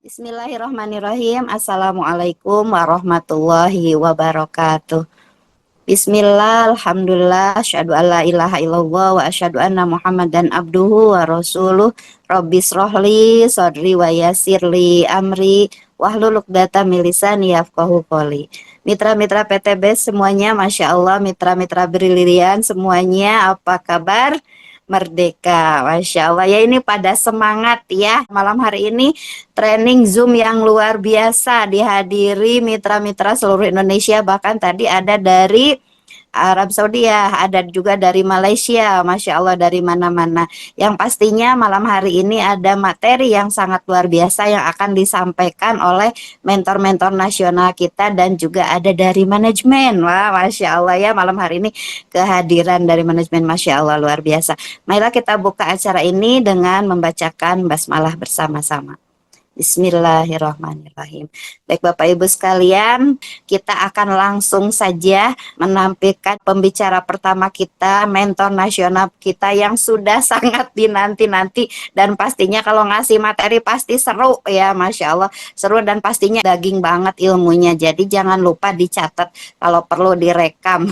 Bismillahirrahmanirrahim. Assalamualaikum warahmatullahi wabarakatuh. Bismillah, alhamdulillah, asyhadu alla ilaha illallah wa asyhadu anna muhammadan abduhu wa rasuluh. Rabbis rohli sodri wa yasirli amri wahlul uqdatam min lisani yafqahu qoli. Mitra-mitra PTB semuanya, Masya Allah, mitra-mitra brilian semuanya, apa kabar? Merdeka, Masya Allah ya, ini pada semangat ya. Malam hari ini training Zoom yang luar biasa dihadiri mitra-mitra seluruh Indonesia, bahkan tadi ada dari Arab Saudi ya, ada juga dari Malaysia, Masya Allah dari mana-mana. Yang pastinya malam hari ini ada materi yang sangat luar biasa yang akan disampaikan oleh mentor-mentor nasional kita dan juga ada dari manajemen. Wah, Masya Allah ya, malam hari ini kehadiran dari manajemen, Masya Allah luar biasa. Marilah kita buka acara ini dengan membacakan basmalah bersama-sama. Bismillahirrahmanirrahim. Baik Bapak Ibu sekalian, kita akan langsung saja menampilkan pembicara pertama kita, mentor nasional kita yang sudah sangat dinanti-nanti dan pastinya kalau ngasih materi pasti seru ya, Masya Allah seru dan pastinya daging banget ilmunya. Jadi jangan lupa dicatat, kalau perlu direkam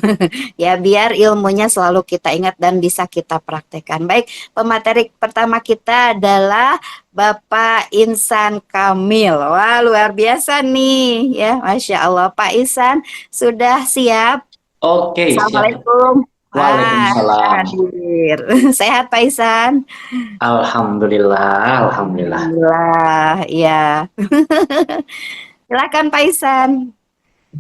ya biar ilmunya selalu kita ingat dan bisa kita praktekkan. Baik, pemateri pertama kita adalah Bapak Insan Kamil. Wah, luar biasa nih ya, Masya Allah. Pak Insan sudah siap? Oke, siap. Assalamualaikum. Wah, Waalaikumsalam. hadir. Sehat Pak Isan? Alhamdulillah, alhamdulillah. Alhamdulillah, ya. Silakan Pak Isan.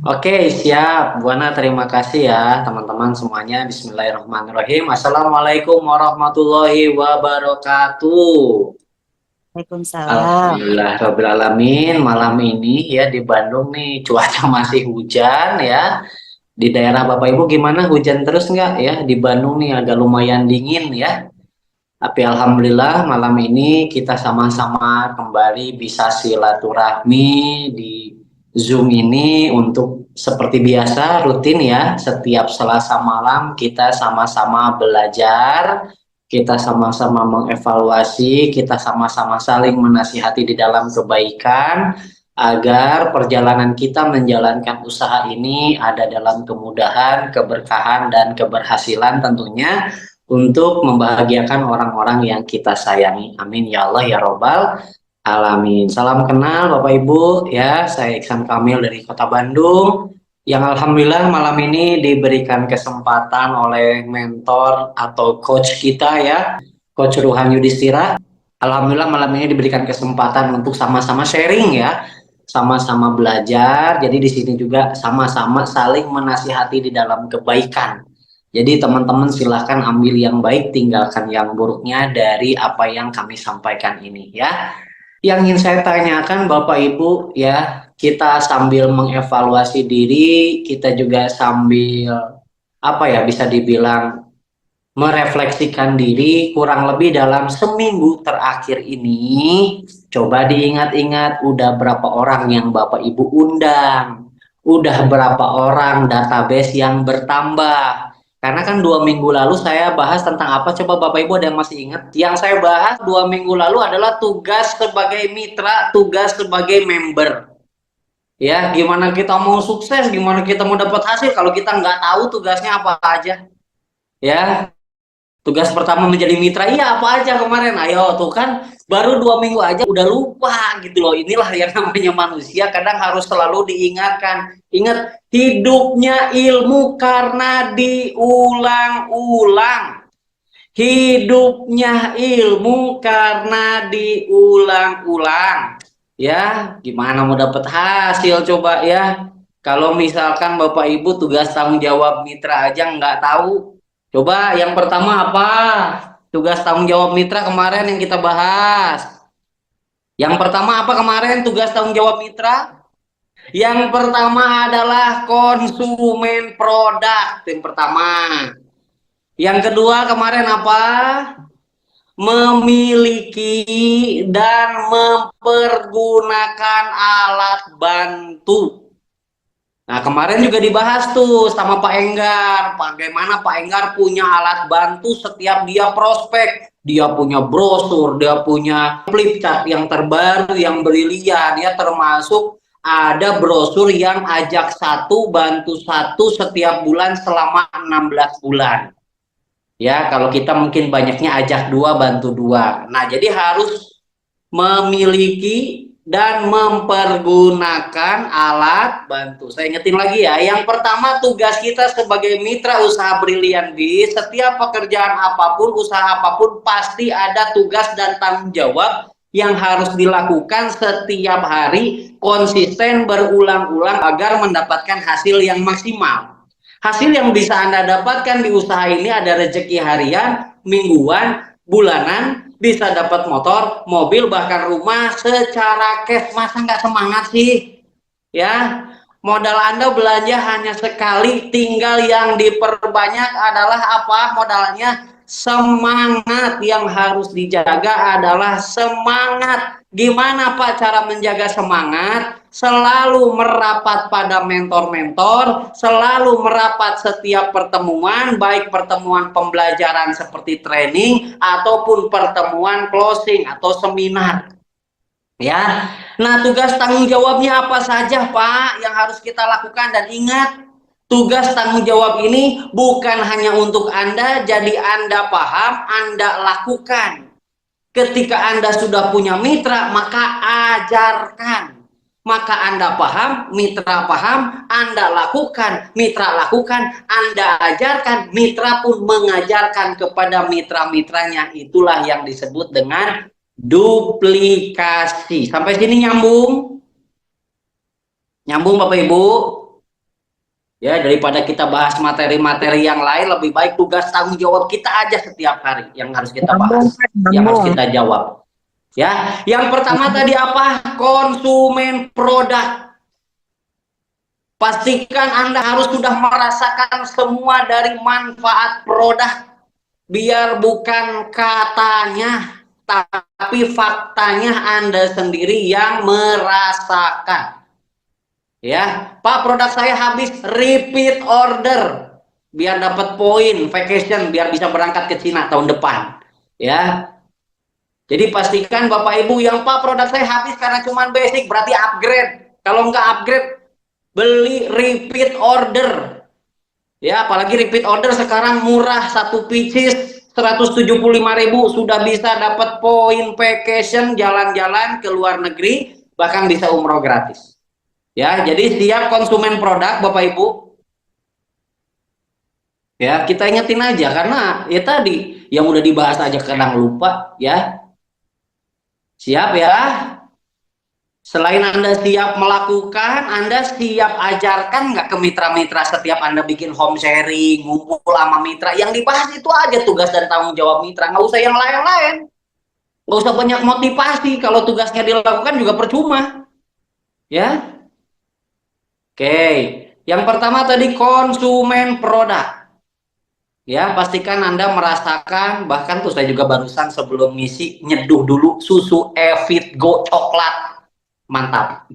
Oke, siap. Buana, terima kasih ya, teman-teman semuanya. Bismillahirrahmanirrahim. Assalamualaikum warahmatullahi wabarakatuh. Waalaikumsalam. Alhamdulillah, Rabbil Alamin. Malam ini ya di Bandung nih cuaca masih hujan ya. Di daerah Bapak Ibu gimana? Hujan terus nggak ya? Di Bandung nih agak lumayan dingin ya. Tapi alhamdulillah malam ini kita sama-sama kembali bisa silaturahmi di Zoom ini untuk seperti biasa rutin ya. Setiap Selasa malam kita sama-sama belajar, kita sama-sama mengevaluasi, kita sama-sama saling menasihati di dalam kebaikan agar perjalanan kita menjalankan usaha ini ada dalam kemudahan, keberkahan, dan keberhasilan tentunya untuk membahagiakan orang-orang yang kita sayangi. Amin ya Allah ya Robbal Alamin. Salam kenal Bapak Ibu ya, saya Iksan Kamil dari Kota Bandung yang alhamdulillah malam ini diberikan kesempatan oleh mentor atau coach kita ya, Coach Ruhan Yudhistira. Alhamdulillah malam ini diberikan kesempatan untuk sama-sama sharing ya, sama-sama belajar. Jadi di sini juga sama-sama saling menasihati di dalam kebaikan. Jadi teman-teman silahkan ambil yang baik, tinggalkan yang buruknya dari apa yang kami sampaikan ini ya. Yang ingin saya tanyakan Bapak Ibu ya, kita sambil mengevaluasi diri, kita juga sambil apa ya bisa dibilang merefleksikan diri kurang lebih dalam seminggu terakhir ini. Coba diingat-ingat udah berapa orang yang Bapak Ibu undang, udah berapa orang database yang bertambah. Karena kan 2 minggu lalu saya bahas tentang apa? Coba Bapak Ibu ada yang masih ingat? Yang saya bahas 2 minggu lalu adalah tugas sebagai mitra, tugas sebagai member. Ya, gimana kita mau sukses, gimana kita mau dapat hasil kalau kita nggak tahu tugasnya apa aja. Ya, tugas pertama menjadi mitra, iya apa aja kemarin? Ayo tuh kan baru 2 minggu aja udah lupa gitu loh. Inilah yang namanya manusia, kadang harus selalu diingatkan. Ingat, hidupnya ilmu karena diulang-ulang. Hidupnya ilmu karena diulang-ulang. Ya, gimana mau dapat hasil coba ya? Kalau misalkan Bapak Ibu tugas tanggung jawab mitra aja nggak tahu, coba yang pertama apa? Tugas tanggung jawab mitra kemarin yang kita bahas. Yang pertama apa kemarin tugas tanggung jawab mitra? Yang pertama adalah konsumen produk. Yang pertama. Yang kedua kemarin apa? Memiliki dan mempergunakan alat bantu. Nah, kemarin juga dibahas tuh sama Pak Enggar, bagaimana Pak Enggar punya alat bantu setiap dia prospek, dia punya brosur, dia punya flip chart yang terbaru, yang brilian, ya, termasuk ada brosur yang ajak satu, bantu satu setiap bulan selama 16 bulan. Ya, kalau kita mungkin banyaknya ajak dua, bantu dua. Nah, jadi harus memiliki dan mempergunakan alat bantu. Saya ingetin lagi ya, yang pertama tugas kita sebagai mitra usaha Brilian di setiap pekerjaan apapun, usaha apapun pasti ada tugas dan tanggung jawab yang harus dilakukan setiap hari, konsisten berulang-ulang agar mendapatkan hasil yang maksimal. Hasil yang bisa Anda dapatkan di usaha ini ada rezeki harian, mingguan, bulanan, bisa dapat motor, mobil, bahkan rumah secara cash. Masa nggak semangat sih? Ya, modal Anda belanja hanya sekali, tinggal yang diperbanyak adalah apa modalnya? Semangat. Yang harus dijaga adalah semangat. Gimana Pak cara menjaga semangat? Selalu merapat pada mentor-mentor, selalu merapat setiap pertemuan, baik pertemuan pembelajaran seperti training ataupun pertemuan closing atau seminar. Ya, nah tugas tanggung jawabnya apa saja Pak yang harus kita lakukan, dan ingat tugas tanggung jawab ini bukan hanya untuk Anda, jadi Anda paham, Anda lakukan. Ketika Anda sudah punya mitra, maka ajarkan. Maka Anda paham, mitra paham, Anda lakukan, mitra lakukan, Anda ajarkan, mitra pun mengajarkan kepada mitra-mitranya. Itulah yang disebut dengan duplikasi. Sampai sini nyambung? Nyambung Bapak Ibu? Ya, daripada kita bahas materi-materi yang lain, lebih baik tugas tanggung jawab kita aja setiap hari yang harus kita bahas, yang harus kita jawab. Ya, yang pertama tadi apa? Konsumen produk. Pastikan Anda harus sudah merasakan semua dari manfaat produk. Biar bukan katanya, tapi faktanya Anda sendiri yang merasakan. Ya, Pak, produk saya habis, repeat order. Biar dapat poin vacation, biar bisa berangkat ke Cina tahun depan. Ya, jadi pastikan Bapak Ibu yang Pak produk saya habis karena cuma basic, berarti upgrade. Kalau nggak upgrade, beli repeat order. Ya, apalagi repeat order sekarang murah, satu pieces 175.000 sudah bisa dapat poin vacation, jalan-jalan ke luar negeri, bahkan bisa umroh gratis. Ya, jadi siap konsumen produk Bapak Ibu. Ya, kita ingetin aja karena ya tadi yang udah dibahas aja kadang lupa ya. Siap ya. Selain Anda siap melakukan, Anda siap ajarkan nggak ke mitra-mitra setiap Anda bikin home sharing, ngumpul sama mitra, yang dibahas itu aja tugas dan tanggung jawab mitra, nggak usah yang lain-lain. Nggak usah banyak motivasi, kalau tugasnya dilakukan juga percuma. Ya. Oke, yang pertama tadi konsumen produk. Ya, pastikan Anda merasakan, bahkan tuh saya juga barusan sebelum ngisi nyeduh dulu susu Evit Go coklat. Mantap.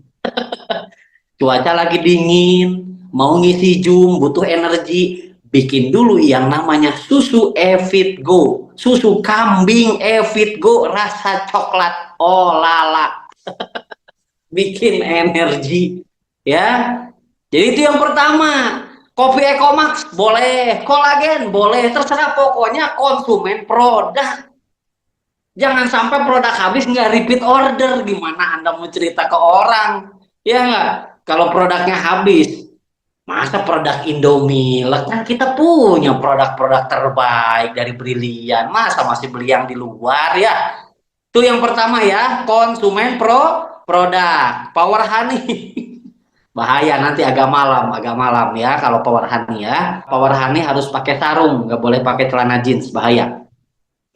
Cuaca lagi dingin, mau ngisi Zoom, butuh energi, bikin dulu yang namanya susu Evit Go. Susu kambing Evit Go rasa coklat. Oh lala. Bikin energi. Ya. Jadi itu yang pertama. Kopi Ecomax boleh, kolagen boleh, terserah, pokoknya konsumen produk. Jangan sampai produk habis nggak repeat order. Gimana Anda mau cerita ke orang? Ya nggak? Kalau produknya habis, masa produk Indomie? Kan kita punya produk-produk terbaik dari Brilian. Masa masih beli yang di luar ya? Itu yang pertama ya, konsumen produk. Power Honey. Bahaya nanti agak malam ya kalau Power Honey ya. Power Honey harus pakai sarung, nggak boleh pakai celana jeans, bahaya.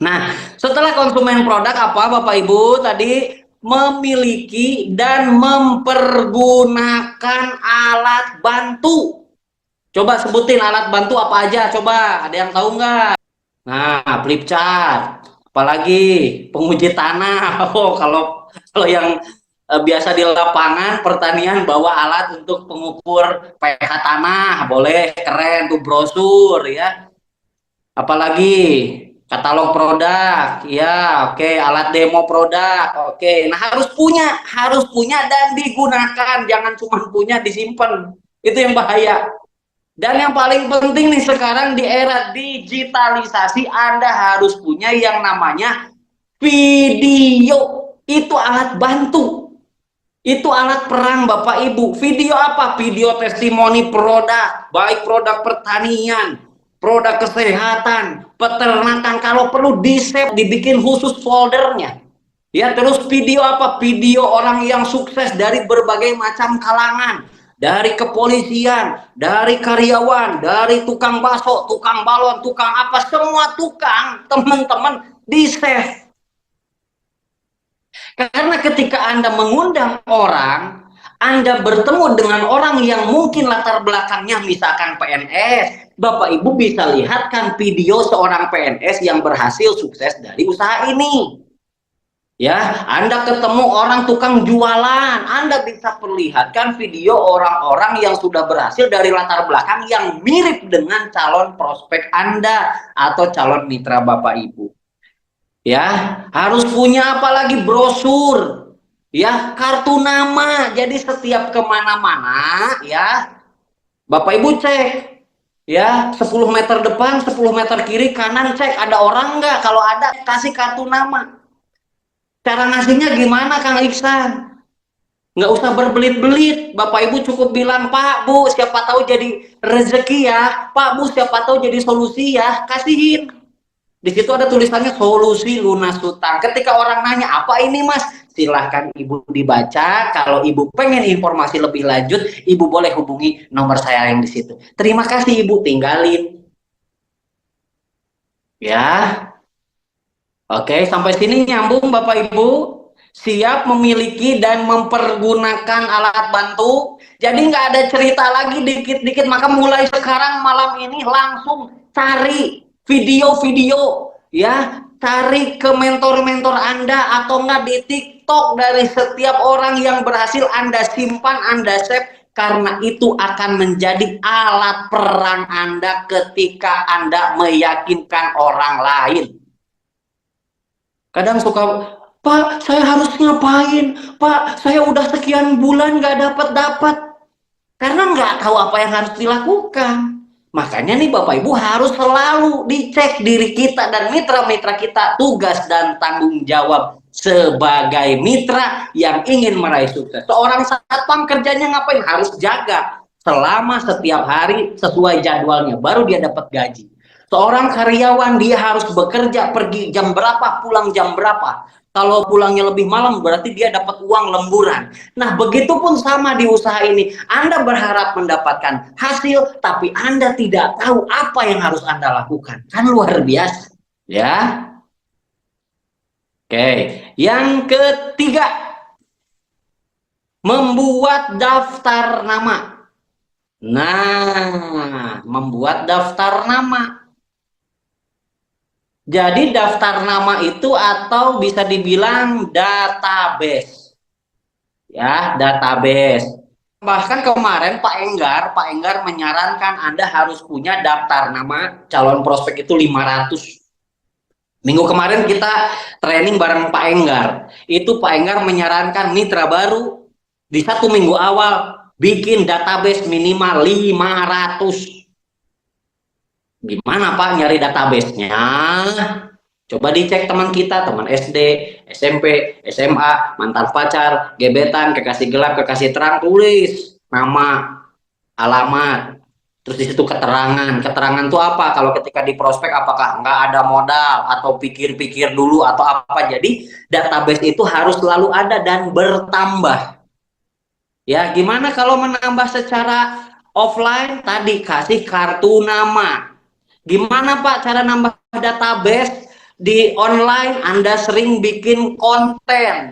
Nah, setelah konsumen produk apa Bapak Ibu tadi? Memiliki dan mempergunakan alat bantu. Coba sebutin alat bantu apa aja, coba ada yang tahu nggak? Nah, flip chart, apalagi penguji tanah. Oh, kalau yang biasa di lapangan pertanian bawa alat untuk pengukur pH tanah, boleh, keren tuh brosur ya. Apalagi katalog produk, ya, oke, alat demo produk, oke. Nah, harus punya dan digunakan, jangan cuma punya disimpan. Itu yang bahaya. Dan yang paling penting nih sekarang di era digitalisasi, Anda harus punya yang namanya video. Itu alat bantu. Itu alat perang Bapak Ibu. Video apa? Video testimoni produk, baik produk pertanian, produk kesehatan, peternakan, kalau perlu di-save, dibikin khusus foldernya. Ya, terus video apa? Video orang yang sukses dari berbagai macam kalangan. Dari kepolisian, dari karyawan, dari tukang bakso, tukang balon, tukang apa, semua tukang, teman-teman, di-save. Karena ketika Anda mengundang orang, Anda bertemu dengan orang yang mungkin latar belakangnya misalkan PNS, Bapak Ibu bisa lihatkan video seorang PNS yang berhasil sukses dari usaha ini. Ya, Anda ketemu orang tukang jualan, Anda bisa perlihatkan video orang-orang yang sudah berhasil dari latar belakang yang mirip dengan calon prospek Anda atau calon mitra Bapak Ibu. Ya, harus punya apalagi brosur, ya, kartu nama. Jadi setiap kemana-mana, ya, Bapak Ibu cek, ya, 10 meter depan, 10 meter kiri, kanan, cek ada orang nggak. Kalau ada, kasih kartu nama. Cara ngasihnya gimana, Kang Iksan? Nggak usah berbelit-belit. Bapak Ibu cukup bilang, Pak, Bu, siapa tahu jadi rezeki ya. Pak, Bu, siapa tahu jadi solusi ya. Kasihin. Di situ ada tulisannya solusi lunas hutang. Ketika orang nanya, apa ini Mas? Silahkan Ibu dibaca. Kalau Ibu pengen informasi lebih lanjut, Ibu boleh hubungi nomor saya yang di situ. Terima kasih Ibu, tinggalin. Ya. Oke, sampai sini nyambung Bapak Ibu. Siap memiliki dan mempergunakan alat bantu. Jadi nggak ada cerita lagi dikit-dikit. Maka mulai sekarang malam ini langsung cari video-video, ya, cari ke mentor-mentor Anda atau nggak di TikTok dari setiap orang yang berhasil Anda simpan, Anda save, karena itu akan menjadi alat perang Anda ketika Anda meyakinkan orang lain. Kadang suka, Pak, saya harus ngapain? Pak, saya udah sekian bulan nggak dapat. Karena nggak tahu apa yang harus dilakukan. Makanya nih Bapak Ibu harus selalu dicek diri kita dan mitra-mitra kita, tugas dan tanggung jawab sebagai mitra yang ingin meraih sukses. Seorang satpam kerjanya ngapain? Harus jaga selama setiap hari sesuai jadwalnya, baru dia dapat gaji. Seorang karyawan dia harus bekerja, pergi jam berapa, pulang jam berapa. Kalau pulangnya lebih malam berarti dia dapat uang lemburan. Nah, begitupun sama di usaha ini. Anda berharap mendapatkan hasil, tapi Anda tidak tahu apa yang harus Anda lakukan. Kan luar biasa. Ya. Oke. Yang ketiga, membuat daftar nama. Nah, membuat daftar nama. Jadi daftar nama itu atau bisa dibilang database. Ya, database. Bahkan kemarin Pak Enggar menyarankan Anda harus punya daftar nama calon prospek itu 500. Minggu kemarin kita training bareng Pak Enggar. Itu Pak Enggar menyarankan mitra baru di 1 minggu awal bikin database minimal 500. Gimana Pak nyari database-nya? Coba dicek teman kita, teman SD, SMP, SMA, mantan pacar, gebetan, kekasih gelap, kekasih terang, tulis nama, alamat, terus di situ keterangan. Keterangan itu apa? Kalau ketika di prospek apakah nggak ada modal atau pikir-pikir dulu atau apa? Jadi database itu harus selalu ada dan bertambah. Ya, gimana kalau menambah secara offline? Tadi kasih kartu nama. Gimana Pak cara nambah database di online? Anda sering bikin konten.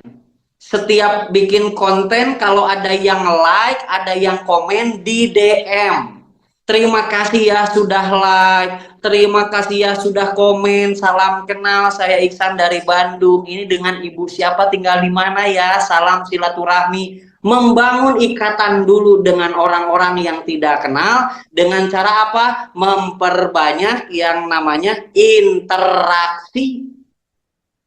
Setiap bikin konten, kalau ada yang like, ada yang komen di DM. Terima kasih ya sudah like, terima kasih ya sudah komen, salam kenal, saya Iksan dari Bandung. Ini dengan Ibu siapa, tinggal di mana ya? Salam silaturahmi. Membangun ikatan dulu dengan orang-orang yang tidak kenal dengan cara apa? Memperbanyak yang namanya interaksi.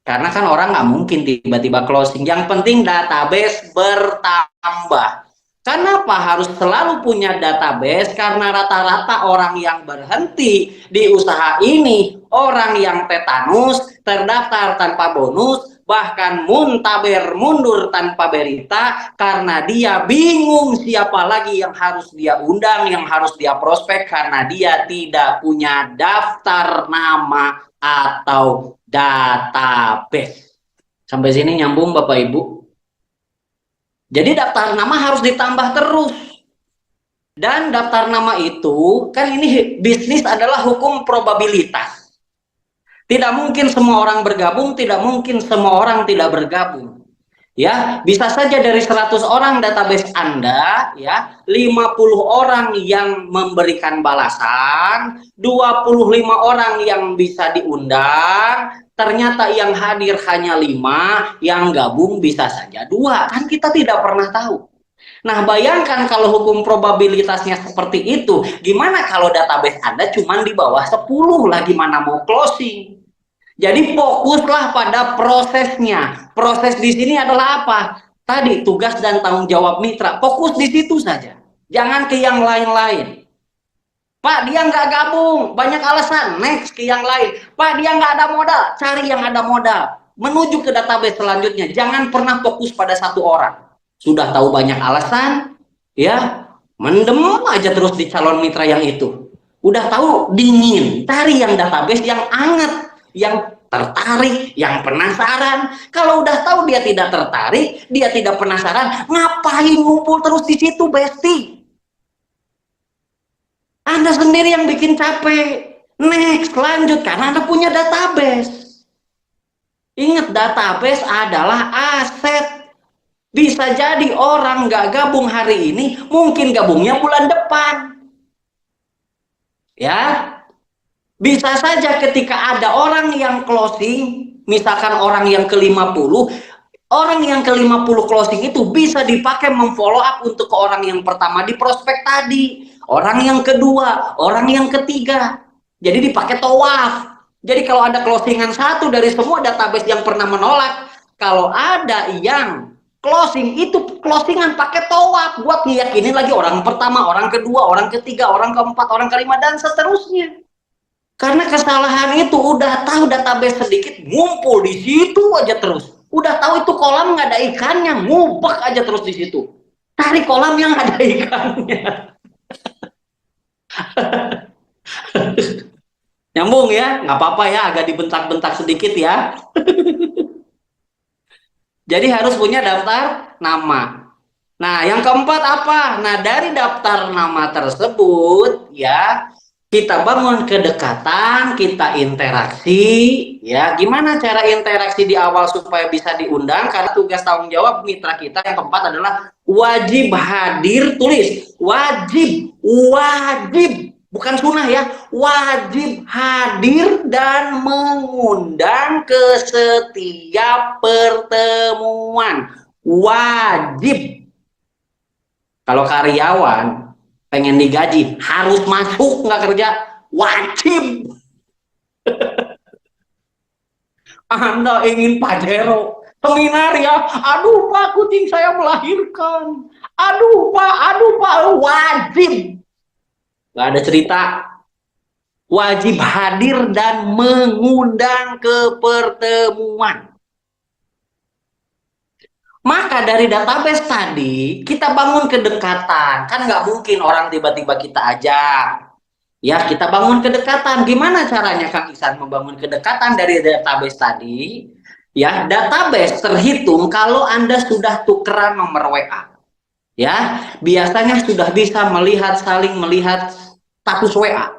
Karena kan orang nggak mungkin tiba-tiba closing. Yang penting database bertambah. Kenapa harus selalu punya database? Karena rata-rata orang yang berhenti di usaha ini, orang yang tetanus, terdaftar tanpa bonus, bahkan muntaber mundur tanpa berita, karena dia bingung siapa lagi yang harus dia undang, yang harus dia prospek, karena dia tidak punya daftar nama atau database. Sampai sini nyambung Bapak Ibu? Jadi daftar nama harus ditambah terus. Dan daftar nama itu, kan ini bisnis adalah hukum probabilitas. Tidak mungkin semua orang bergabung, tidak mungkin semua orang tidak bergabung. Ya, bisa saja dari 100 orang database Anda, ya, 50 orang yang memberikan balasan, 25 orang yang bisa diundang, ternyata yang hadir hanya 5, yang gabung bisa saja 2. Kan kita tidak pernah tahu. Nah, bayangkan kalau hukum probabilitasnya seperti itu, gimana kalau database Anda cuma di bawah 10 lah, gimana mau closing? Jadi fokuslah pada prosesnya. Proses di sini adalah apa? Tadi tugas dan tanggung jawab mitra. Fokus di situ saja. Jangan ke yang lain-lain. Pak, dia nggak gabung. Banyak alasan. Next ke yang lain. Pak, dia nggak ada modal. Cari yang ada modal. Menuju ke database selanjutnya. Jangan pernah fokus pada satu orang. Sudah tahu banyak alasan, ya, mendem aja terus di calon mitra yang itu. Udah tahu dingin. Cari yang database yang anget, yang tertarik, yang penasaran. Kalau udah tahu dia tidak tertarik, dia tidak penasaran, ngapain ngumpul terus di situ, Besti? Anda sendiri yang bikin capek. Next, lanjut, karena Anda punya database. Ingat, database adalah aset. Bisa jadi orang nggak gabung hari ini, mungkin gabungnya bulan depan. Ya, bisa saja ketika ada orang yang closing, misalkan orang yang ke-50, orang yang ke-50 closing itu bisa dipakai memfollow up untuk ke orang yang pertama di prospek tadi, orang yang kedua, orang yang ketiga. Jadi dipakai tawaf. Jadi kalau ada closingan satu dari semua database yang pernah menolak, kalau ada yang closing itu closingan pakai tawaf buat ngiyakinin lagi orang pertama, orang kedua, orang ketiga, orang keempat, orang kelima, dan seterusnya. Karena kesalahan itu udah tahu database sedikit, ngumpul di situ aja terus. Udah tahu itu kolam nggak ada ikannya, ngubek aja terus di situ. Cari kolam yang ada ikannya. Nyambung ya? Nggak apa-apa ya, agak dibentak-bentak sedikit ya. Jadi harus punya daftar nama. Nah, yang keempat apa? Nah, dari daftar nama tersebut ya, kita bangun kedekatan, kita interaksi, ya. Gimana cara interaksi di awal supaya bisa diundang? Karena tugas tanggung jawab mitra kita yang keempat adalah wajib hadir, tulis. Wajib, bukan sunnah ya. Wajib hadir dan mengundang ke setiap pertemuan. Wajib. Kalau karyawan pengen digaji harus masuk, nggak kerja wajib. Anda ingin Pajero seminar ya, aduh Pak, kucing saya melahirkan, aduh Pak, wajib. Nggak ada cerita. Wajib hadir dan mengundang ke pertemuan. Maka dari database tadi kita bangun kedekatan. Kan nggak mungkin orang tiba-tiba kita ajak. Ya, kita bangun kedekatan. Gimana caranya Kang Ihsan membangun kedekatan dari database tadi? Ya, database terhitung kalau Anda sudah tukeran nomor WA. Ya, biasanya sudah bisa saling melihat status WA.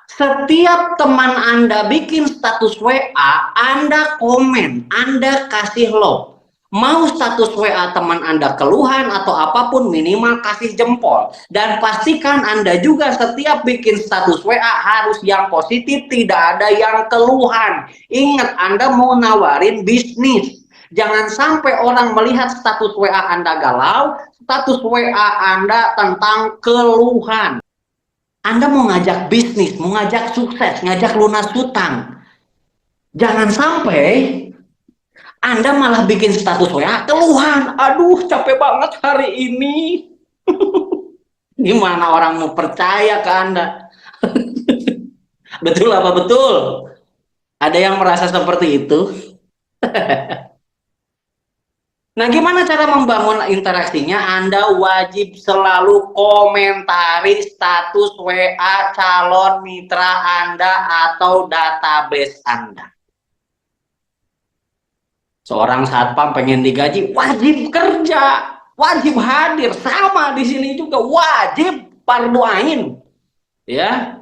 Setiap teman Anda bikin status WA, Anda komen, Anda kasih love. Mau status WA teman Anda keluhan atau apapun, minimal kasih jempol. Dan pastikan Anda juga setiap bikin status WA harus yang positif, tidak ada yang keluhan. Ingat, Anda mau nawarin bisnis. Jangan sampai orang melihat status WA Anda galau, status WA Anda tentang keluhan. Anda mau ngajak bisnis, mau ngajak sukses, ngajak lunas hutang. Jangan sampai Anda malah bikin status WA keluhan. Aduh, capek banget hari ini. Gimana orang mau percaya ke Anda? Betul apa betul? Ada yang merasa seperti itu? Nah, gimana cara membangun interaksinya? Anda wajib selalu komentari status WA calon mitra Anda atau database Anda. Seorang satpam pengen digaji, wajib kerja, wajib hadir. Sama di sini juga wajib fardu ain. Ya.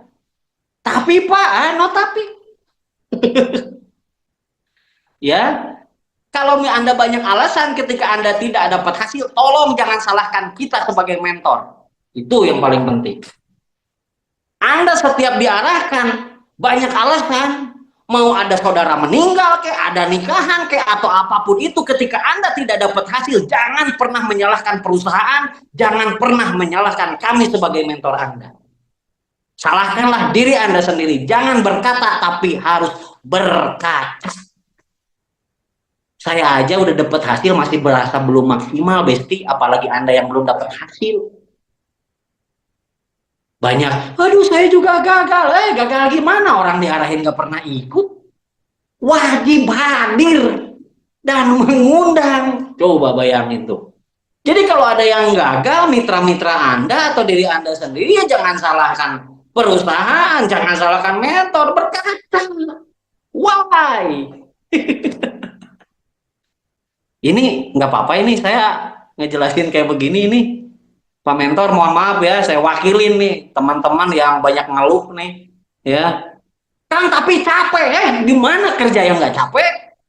Tapi Pak, no tapi. Ya. Kalau Anda banyak alasan ketika Anda tidak dapat hasil, tolong jangan salahkan kita sebagai mentor. Itu yang paling penting. Anda setiap diarahkan banyak alasan, mau ada saudara meninggal, kayak ada nikahan, kayak atau apapun itu, ketika Anda tidak dapat hasil, jangan pernah menyalahkan perusahaan, jangan pernah menyalahkan kami sebagai mentor Anda. Salahkanlah diri Anda sendiri. Jangan berkata, tapi harus berkaca. Saya aja udah dapat hasil masih berasa belum maksimal, Besti, apalagi Anda yang belum dapat hasil. Banyak, aduh saya juga gagal. Gagal gimana? Orang diarahin gak pernah ikut. Wajib hadir dan mengundang. Coba bayangin tuh. Jadi kalau ada yang gagal, mitra-mitra Anda atau diri Anda sendiri, ya jangan salahkan perusahaan, jangan salahkan mentor, berkata, why? Ini nggak apa-apa, ini saya ngejelasin kayak begini nih, Pak Mentor, mohon maaf ya, saya wakilin nih teman-teman yang banyak ngeluh nih, ya. Kang, tapi capek, gimana kerja yang nggak capek?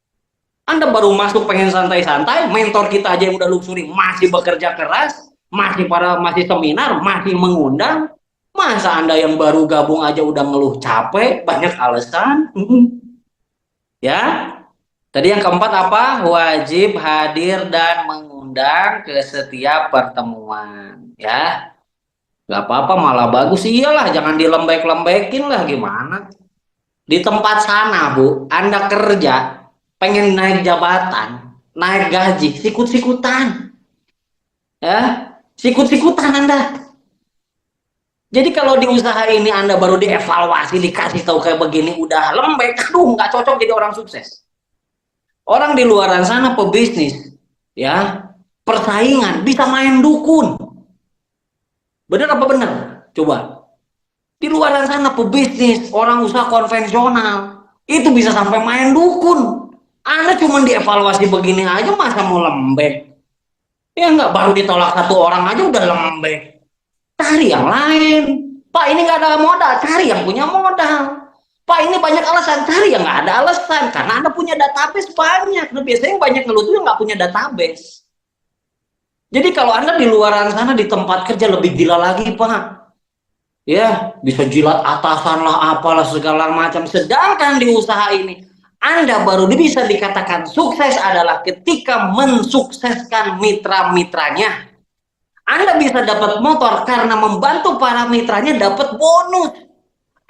Anda baru masuk pengen santai-santai, mentor kita aja yang udah luxury masih bekerja keras, masih seminar, masih mengundang. Masa Anda yang baru gabung aja udah ngeluh capek, banyak alasan? Ya. Tadi yang keempat apa? Wajib hadir dan mengundang ke setiap pertemuan. Ya. Gak apa-apa, malah bagus. Iyalah, jangan dilembek-lembekin lah, gimana? Di tempat sana, Bu, Anda kerja, pengen naik jabatan, naik gaji, sikut-sikutan. Ya, sikut-sikutan Anda. Jadi kalau di usaha ini Anda baru dievaluasi, dikasih tahu kayak begini, udah lembek, aduh, nggak cocok jadi orang sukses. Orang di luar sana pebisnis, ya, persaingan, bisa main dukun. Bener apa bener? Coba. Di luar sana pebisnis, orang usaha konvensional, itu bisa sampai main dukun. Anda cuma dievaluasi begini aja, masa mau lembek? Ya nggak, baru ditolak satu orang aja udah lembek. Cari yang lain. Pak, ini nggak ada modal, cari yang punya modal. Pak, ini banyak alasan, cari yang nggak ada alasan. Karena Anda punya database banyak. Nah, biasanya yang banyak ngeluh tuh yang nggak punya database. Jadi kalau Anda di luar sana di tempat kerja lebih gila lagi, Pak. Ya, bisa jilat atasan lah, apalah segala macam. Sedangkan di usaha ini, Anda baru bisa dikatakan sukses adalah ketika mensukseskan mitra-mitranya. Anda bisa dapat motor karena membantu para mitranya dapat bonus.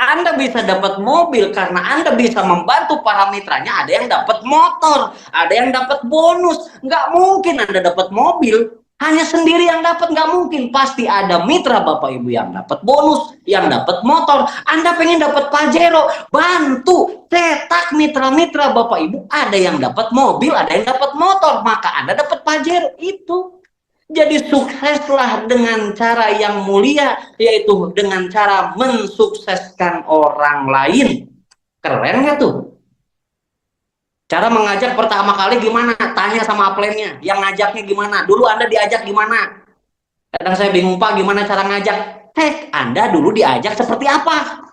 Anda bisa dapat mobil karena Anda bisa membantu para mitranya, ada yang dapat motor, ada yang dapat bonus. Nggak mungkin Anda dapat mobil hanya sendiri yang dapat, nggak mungkin. Pasti ada mitra Bapak Ibu yang dapat bonus, yang dapat motor. Anda pengen dapat Pajero, bantu cetak mitra-mitra Bapak Ibu, ada yang dapat mobil, ada yang dapat motor, maka Anda dapat Pajero. Itu. Jadi sukseslah dengan cara yang mulia, yaitu dengan cara mensukseskan orang lain. Keren nggak tuh? Cara mengajak pertama kali gimana? Tanya sama upline-nya. Yang ngajaknya gimana? Dulu Anda diajak gimana? Kadang saya bingung, Pak, gimana cara ngajak? Anda dulu diajak seperti apa?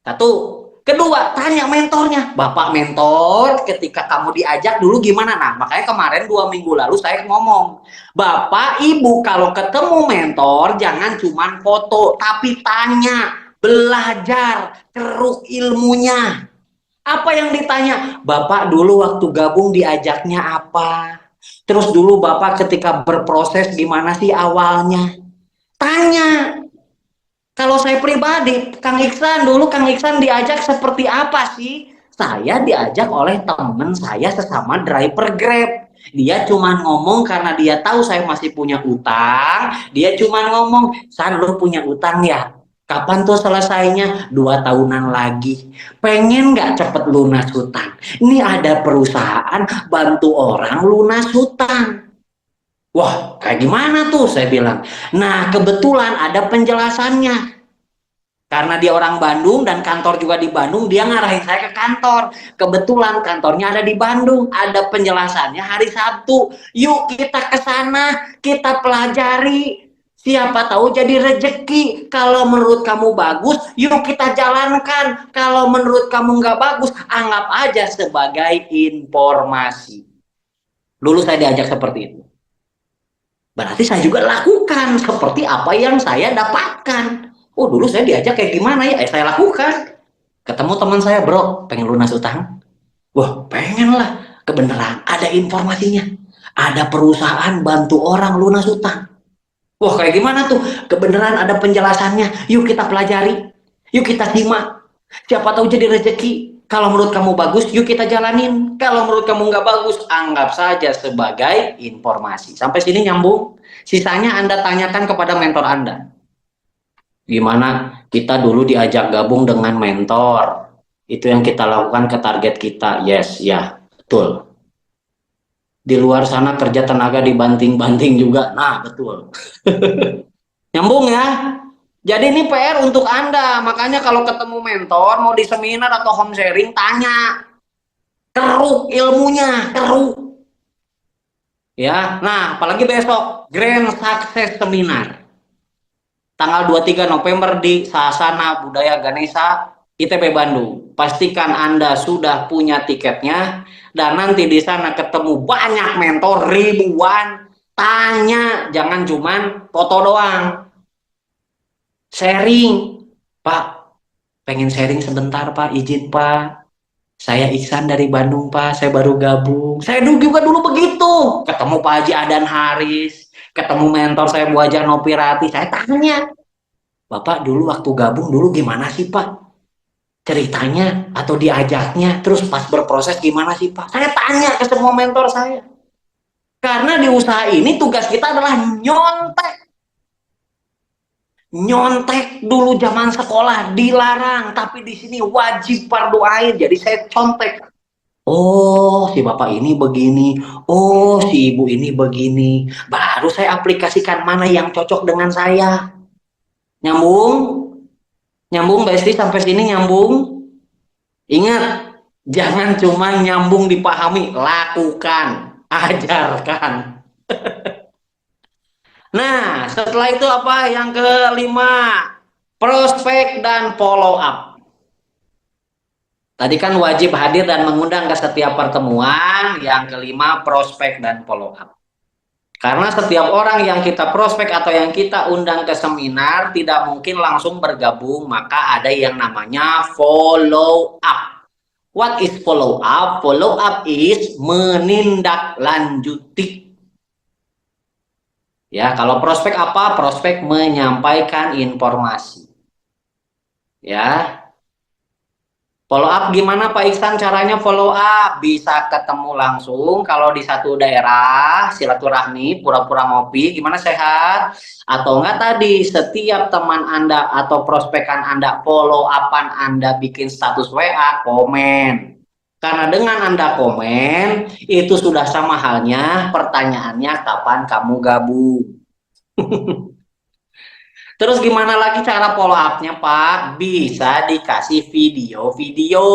Satu. Kedua, tanya mentornya. Bapak mentor, ketika kamu diajak dulu gimana? Nah, makanya kemarin 2 minggu lalu saya ngomong, Bapak Ibu kalau ketemu mentor jangan cuma foto, tapi tanya, belajar, keruk ilmunya. Apa yang ditanya? Bapak dulu waktu gabung diajaknya apa? Terus dulu Bapak ketika berproses gimana sih awalnya? Tanya. Kalau saya pribadi, Kang Iksan dulu Kang Iksan diajak seperti apa sih? Saya diajak oleh teman saya sesama driver Grab. Dia cuma ngomong karena dia tahu saya masih punya utang. Dia cuma ngomong, San lu punya utang ya? Kapan tuh selesainya? 2 tahunan lagi. Pengen nggak cepet lunas hutang? Ini ada perusahaan bantu orang lunas hutang. Wah, kayak gimana tuh? Saya bilang. Nah, kebetulan ada penjelasannya. Karena dia orang Bandung dan kantor juga di Bandung, dia ngarahin saya ke kantor. Kebetulan kantornya ada di Bandung, ada penjelasannya hari Sabtu. Yuk kita ke sana, kita pelajari. Siapa tahu jadi rejeki. Kalau menurut kamu bagus, yuk kita jalankan. Kalau menurut kamu nggak bagus, anggap aja sebagai informasi. Dulu saya diajak seperti itu. Berarti saya juga lakukan seperti apa yang saya dapatkan. Oh dulu saya diajak kayak gimana ya? Saya lakukan. Ketemu teman saya, bro, pengen lunas utang? Wah, pengen lah. Kebenaran, ada informasinya. Ada perusahaan bantu orang lunas utang. Wah, kayak gimana tuh? Kebenaran ada penjelasannya. Yuk kita pelajari. Yuk kita simak. Siapa tahu jadi rezeki. Kalau menurut kamu bagus, yuk kita jalanin. Kalau menurut kamu nggak bagus, anggap saja sebagai informasi. Sampai sini nyambung. Sisanya Anda tanyakan kepada mentor Anda. Gimana kita dulu diajak gabung dengan mentor. Itu yang kita lakukan ke target kita. Yes, ya, betul. Di luar sana kerja tenaga dibanting-banting juga. Nah, betul. Nyambung ya. Jadi ini PR untuk Anda. Makanya kalau ketemu mentor, mau di seminar atau home sharing, tanya. Keruk ilmunya, keruk. Ya, nah apalagi besok, Grand Success Seminar. Tanggal 23 November di Sasana Budaya Ganesha, ITB Bandung. Pastikan Anda sudah punya tiketnya. Dan nanti di sana ketemu banyak mentor, ribuan. Tanya, jangan cuman foto doang. Sharing, Pak, pengen sharing sebentar Pak, izin Pak. Saya Iksan dari Bandung Pak, saya baru gabung. Saya juga dulu begitu. Ketemu Pak Haji Adan Haris, ketemu mentor saya Bu Haja Nopirati, saya tanya, Bapak dulu waktu gabung dulu gimana sih Pak? Ceritanya atau diajaknya, terus pas berproses gimana sih Pak? Saya tanya ke semua mentor saya. Karena di usaha ini tugas kita adalah nyontek. Nyontek dulu zaman sekolah dilarang, tapi di sini wajib fardu ain. Jadi saya contek. Oh, si bapak ini begini. Oh, si ibu ini begini. Baru saya aplikasikan mana yang cocok dengan saya. Nyambung? Nyambung, Mbak Esti, sampai sini nyambung? Ingat, jangan cuma nyambung dipahami, lakukan, ajarkan. Nah, setelah itu apa? Yang kelima, prospek dan follow up. Tadi kan wajib hadir dan mengundang ke setiap pertemuan. Yang kelima, prospek dan follow up. Karena setiap orang yang kita prospek atau yang kita undang ke seminar tidak mungkin langsung bergabung, maka ada yang namanya follow up. What is follow up? Follow up is menindaklanjuti. Ya, kalau prospek apa? Prospek menyampaikan informasi. Ya. Follow up gimana Pak Iksan caranya follow up? Bisa ketemu langsung kalau di satu daerah, silaturahmi, pura-pura ngopi, gimana sehat? Atau enggak tadi setiap teman Anda atau prospekan Anda follow upan Anda bikin status WA, komen. Karena dengan Anda komen, itu sudah sama halnya pertanyaannya kapan kamu gabung. Terus gimana lagi cara follow up-nya, Pak? Bisa dikasih video-video.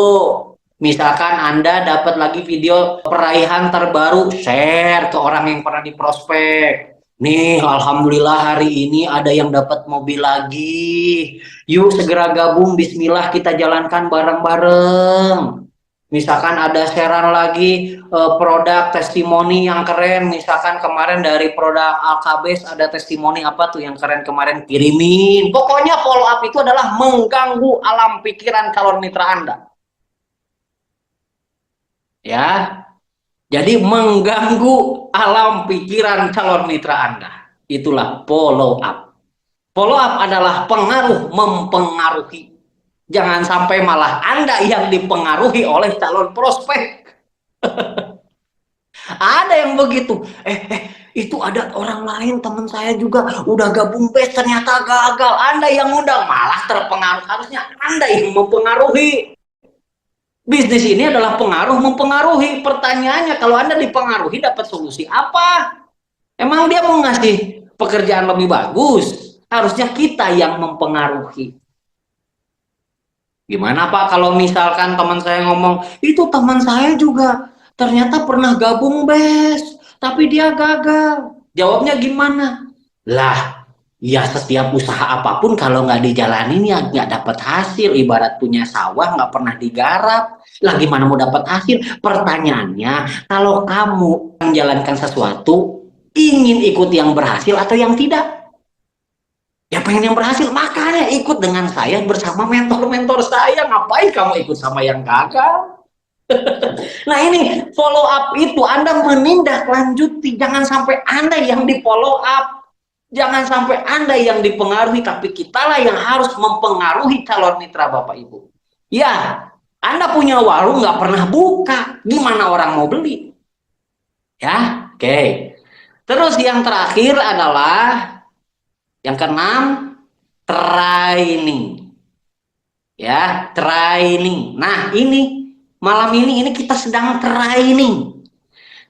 Misalkan Anda dapat lagi video peraihan terbaru, share ke orang yang pernah diprospek. Nih, alhamdulillah hari ini ada yang dapat mobil lagi. Yuk segera gabung, bismillah kita jalankan bareng-bareng. Misalkan ada sharean lagi produk testimoni yang keren, misalkan kemarin dari produk Alkabes ada testimoni apa tuh yang keren kemarin, kirimin. Pokoknya follow up itu adalah mengganggu alam pikiran calon mitra Anda. Ya. Jadi mengganggu alam pikiran calon mitra Anda. Itulah follow up. Follow up adalah pengaruh mempengaruhi. Jangan sampai malah Anda yang dipengaruhi oleh calon prospek. Ada yang begitu. Itu ada orang lain, teman saya juga udah gabung BES ternyata gagal. Anda yang undang malah terpengaruh. Harusnya Anda yang mempengaruhi. Bisnis ini adalah pengaruh mempengaruhi. Pertanyaannya, kalau Anda dipengaruhi dapat solusi apa? Emang dia mau ngasih pekerjaan lebih bagus? Harusnya kita yang mempengaruhi. Gimana Pak kalau misalkan teman saya ngomong, itu teman saya juga ternyata pernah gabung BES, tapi dia gagal. Jawabnya gimana? Lah, ya setiap usaha apapun kalau nggak dijalanin ya nggak dapat hasil. Ibarat punya sawah nggak pernah digarap. Lah gimana mau dapat hasil? Pertanyaannya, kalau kamu menjalankan sesuatu, ingin ikut yang berhasil atau yang tidak? Ya pengen yang berhasil, makanya ikut dengan saya bersama mentor-mentor saya. Ngapain kamu ikut sama yang gagal? Nah ini follow up itu, Anda menindaklanjuti. Jangan sampai Anda yang di follow up. Jangan sampai Anda yang dipengaruhi, tapi kitalah yang harus mempengaruhi calon mitra Bapak Ibu. Ya, Anda punya warung nggak pernah buka, gimana orang mau beli? Ya, oke. Terus yang terakhir adalah yang keenam, training. Ya, training. Nah, ini malam ini kita sedang training.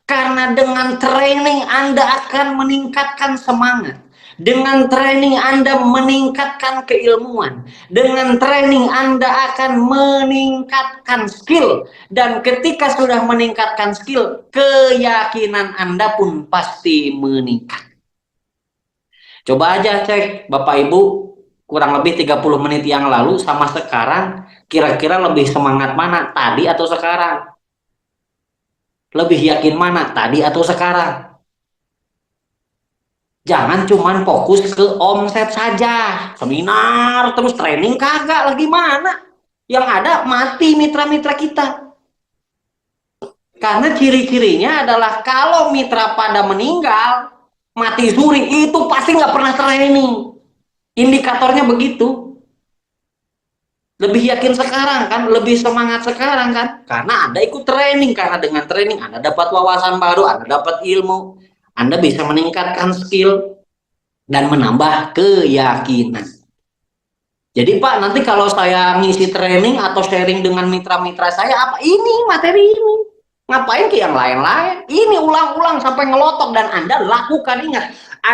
Karena dengan training Anda akan meningkatkan semangat. Dengan training Anda meningkatkan keilmuan. Dengan training Anda akan meningkatkan skill. Dan ketika sudah meningkatkan skill, keyakinan Anda pun pasti meningkat. Coba aja cek Bapak Ibu, kurang lebih 30 menit yang lalu sama sekarang, kira-kira lebih semangat mana, tadi atau sekarang? Lebih yakin mana, tadi atau sekarang? Jangan cuman fokus ke omset saja, seminar terus training kagak, lagi mana? Yang ada mati mitra-mitra kita. Karena ciri-cirinya adalah kalau mitra pada meninggal, mati suri, itu pasti nggak pernah training. Indikatornya begitu. Lebih yakin sekarang kan, lebih semangat sekarang kan, karena Anda ikut training. Karena dengan training Anda dapat wawasan baru, Anda dapat ilmu, Anda bisa meningkatkan skill dan menambah keyakinan. Jadi Pak, nanti kalau saya ngisi training atau sharing dengan mitra-mitra saya, apa ini materi ini? Ngapain ke yang lain-lain? Ini ulang-ulang sampai ngelotok dan Anda lakukan. Ingat,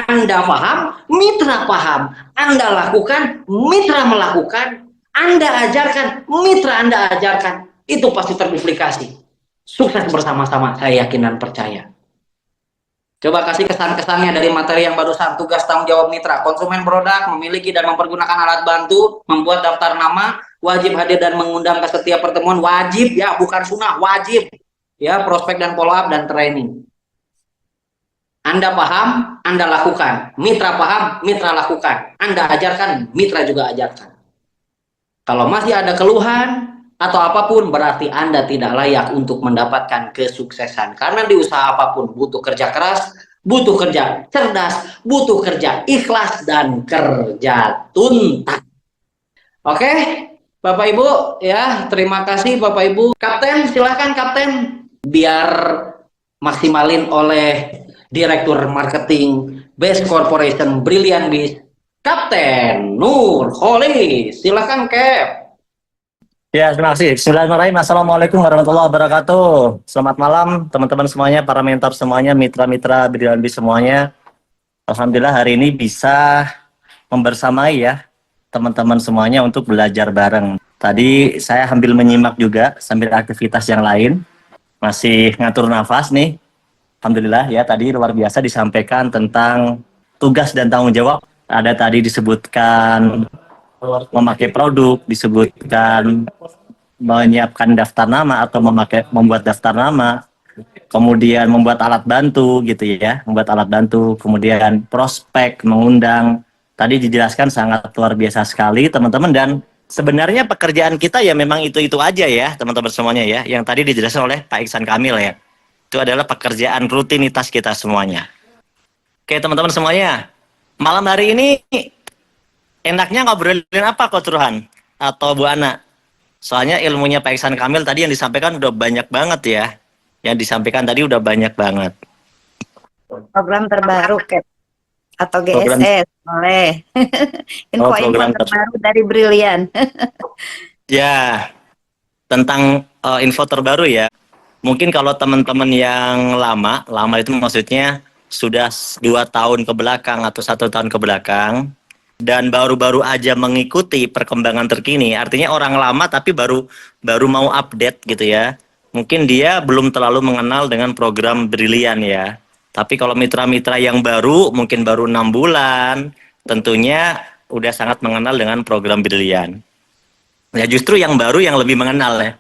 Anda paham, mitra paham. Anda lakukan, mitra melakukan. Anda ajarkan, mitra Anda ajarkan. Itu pasti terduplikasi. Sukses bersama-sama, saya yakin dan percaya. Coba kasih kesan-kesannya dari materi yang barusan. Tugas tanggung jawab mitra. Konsumen produk memiliki dan mempergunakan alat bantu, membuat daftar nama, wajib hadir dan mengundang ke setiap pertemuan. Wajib ya, bukan sunnah, wajib. Ya, prospek dan follow up dan training. Anda paham, Anda lakukan. Mitra paham, mitra lakukan. Anda ajarkan, mitra juga ajarkan. Kalau masih ada keluhan atau apapun, berarti Anda tidak layak untuk mendapatkan kesuksesan. Karena di usaha apapun butuh kerja keras, butuh kerja cerdas, butuh kerja ikhlas, dan kerja tuntas. Oke, Bapak Ibu, ya, terima kasih Bapak Ibu. Kapten, silahkan Kapten. Biar maksimalin oleh Direktur Marketing BES Corporation Brilliant Biz, Kapten Nur Kholis. Silahkan Cap. Ya, terima kasih. Bismillahirrahmanirrahim. Assalamualaikum warahmatullahi wabarakatuh. Selamat malam teman-teman semuanya, para mentor semuanya, mitra-mitra Brilliant Biz semuanya. Alhamdulillah hari ini bisa membersamai ya teman-teman semuanya untuk belajar bareng. Tadi saya sambil menyimak juga sambil aktivitas yang lain, masih ngatur nafas nih. Alhamdulillah ya, tadi luar biasa disampaikan tentang tugas dan tanggung jawab. Ada tadi disebutkan memakai produk, disebutkan menyiapkan daftar nama atau membuat daftar nama, kemudian membuat alat bantu gitu ya, membuat alat bantu, kemudian prospek, mengundang. Tadi dijelaskan sangat luar biasa sekali teman-teman, dan sebenarnya pekerjaan kita ya memang itu-itu aja ya, teman-teman semuanya ya. Yang tadi dijelaskan oleh Pak Iksan Kamil ya. Itu adalah pekerjaan rutinitas kita semuanya. Oke, teman-teman semuanya. Malam hari ini enaknya ngobrolin apa Coach Turhan atau Bu Ana? Soalnya ilmunya Pak Iksan Kamil tadi yang disampaikan udah banyak banget ya. Yang disampaikan tadi udah banyak banget. Program terbaru Cap atau Program GSS boleh. Info-info program terbaru dari Brilian. ya tentang info terbaru ya. Mungkin kalau teman-teman yang lama itu maksudnya sudah 2 tahun ke belakang atau 1 tahun ke belakang dan baru-baru aja mengikuti perkembangan terkini, artinya orang lama tapi baru mau update gitu ya. Mungkin dia belum terlalu mengenal dengan program Brilian ya. Tapi kalau mitra-mitra yang baru, mungkin baru 6 bulan, tentunya udah sangat mengenal dengan program Brilian. Ya justru yang baru yang lebih mengenal ya.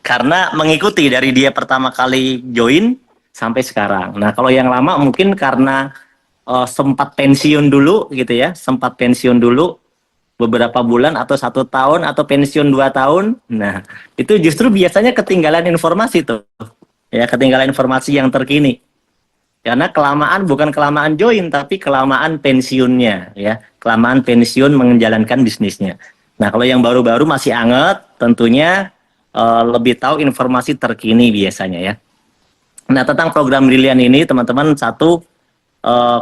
Karena mengikuti dari dia pertama kali join sampai sekarang. Nah kalau yang lama mungkin karena sempat pensiun dulu gitu ya, sempat pensiun dulu beberapa bulan atau 1 tahun atau pensiun 2 tahun. Nah itu justru biasanya ketinggalan informasi tuh, ya ketinggalan informasi yang terkini. Karena kelamaan bukan kelamaan join tapi kelamaan pensiunnya ya, kelamaan pensiun menjalankan bisnisnya. Nah kalau yang baru-baru masih anget, tentunya lebih tahu informasi terkini biasanya ya. Nah tentang program Brilian ini teman-teman satu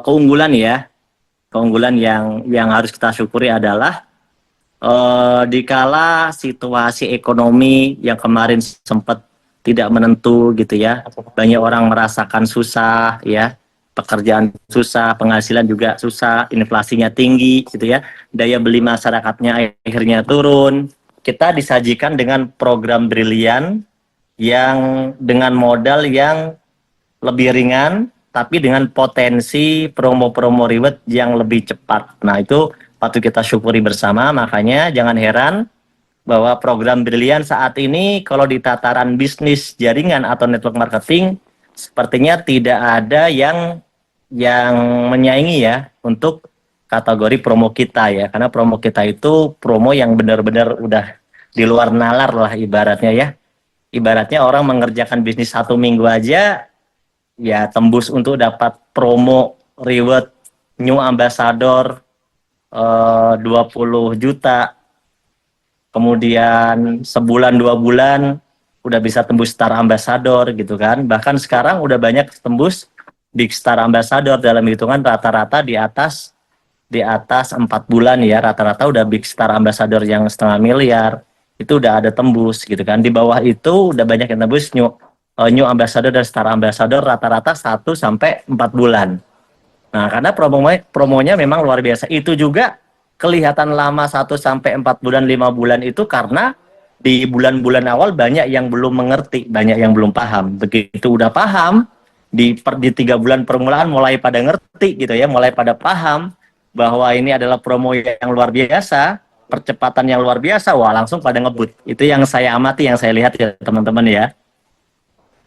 keunggulan ya, keunggulan yang harus kita syukuri adalah dikala situasi ekonomi yang kemarin sempat tidak menentu gitu ya, banyak orang merasakan susah ya, pekerjaan susah, penghasilan juga susah, inflasinya tinggi gitu ya, daya beli masyarakatnya akhirnya turun. Kita disajikan dengan program Brilian yang dengan modal yang lebih ringan tapi dengan potensi promo-promo reward yang lebih cepat. Nah itu patut kita syukuri bersama, makanya jangan heran bahwa program Brilian saat ini kalau di tataran bisnis jaringan atau network marketing sepertinya tidak ada yang menyaingi ya untuk kategori promo kita ya, karena promo kita itu promo yang benar-benar udah di luar nalar lah ibaratnya ya. Ibaratnya orang mengerjakan bisnis 1 minggu aja ya tembus untuk dapat promo reward new ambassador 20 juta, kemudian sebulan 2 bulan udah bisa tembus Star Ambassador gitu kan. Bahkan sekarang udah banyak tembus Big Star Ambassador dalam hitungan rata-rata di atas 4 bulan ya, rata-rata udah Big Star Ambassador yang 500 000 itu udah ada tembus gitu kan. Di bawah itu udah banyak yang tembus new Ambassador dan Star Ambassador rata-rata 1 sampai 4 bulan. Nah, karena promonya memang luar biasa. Itu juga kelihatan lama 1 sampai 4 bulan, 5 bulan itu karena di bulan-bulan awal banyak yang belum mengerti, banyak yang belum paham. Begitu udah paham, di 3 bulan permulaan mulai pada ngerti gitu ya, mulai pada paham bahwa ini adalah promo yang luar biasa, percepatan yang luar biasa, wah langsung pada ngebut. Itu yang saya amati, yang saya lihat ya teman-teman ya.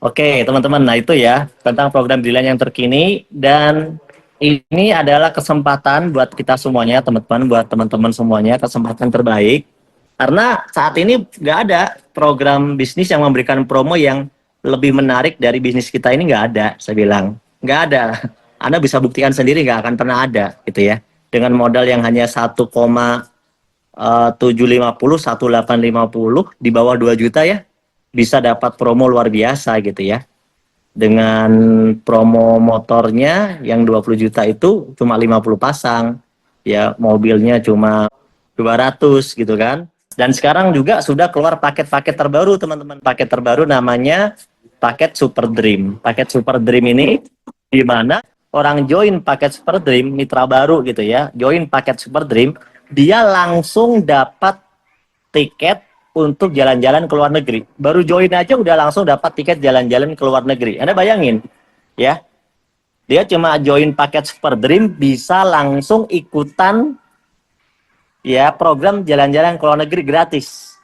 Oke, teman-teman, nah itu ya tentang program Brilian yang terkini, dan ini adalah kesempatan buat kita semuanya, teman-teman, buat teman-teman semuanya, kesempatan terbaik. Karena saat ini nggak ada program bisnis yang memberikan promo yang lebih menarik dari bisnis kita ini, nggak ada, saya bilang. Nggak ada. Anda bisa buktikan sendiri, nggak akan pernah ada, gitu ya. Dengan modal yang hanya 1,750, 1,850, di bawah 2 juta ya, bisa dapat promo luar biasa gitu ya. Dengan promo motornya yang 20 juta itu cuma 50 pasang. Ya, mobilnya cuma 200 gitu kan. Dan sekarang juga sudah keluar paket-paket terbaru teman-teman. Paket terbaru namanya paket Super Dream. Paket Super Dream ini di mana orang join paket Super Dream, mitra baru gitu ya, join paket Super Dream, dia langsung dapat tiket untuk jalan-jalan ke luar negeri. Baru join aja udah langsung dapat tiket jalan-jalan ke luar negeri. Anda bayangin, ya. Dia cuma join paket Super Dream bisa langsung ikutan ya program jalan-jalan ke luar negeri gratis.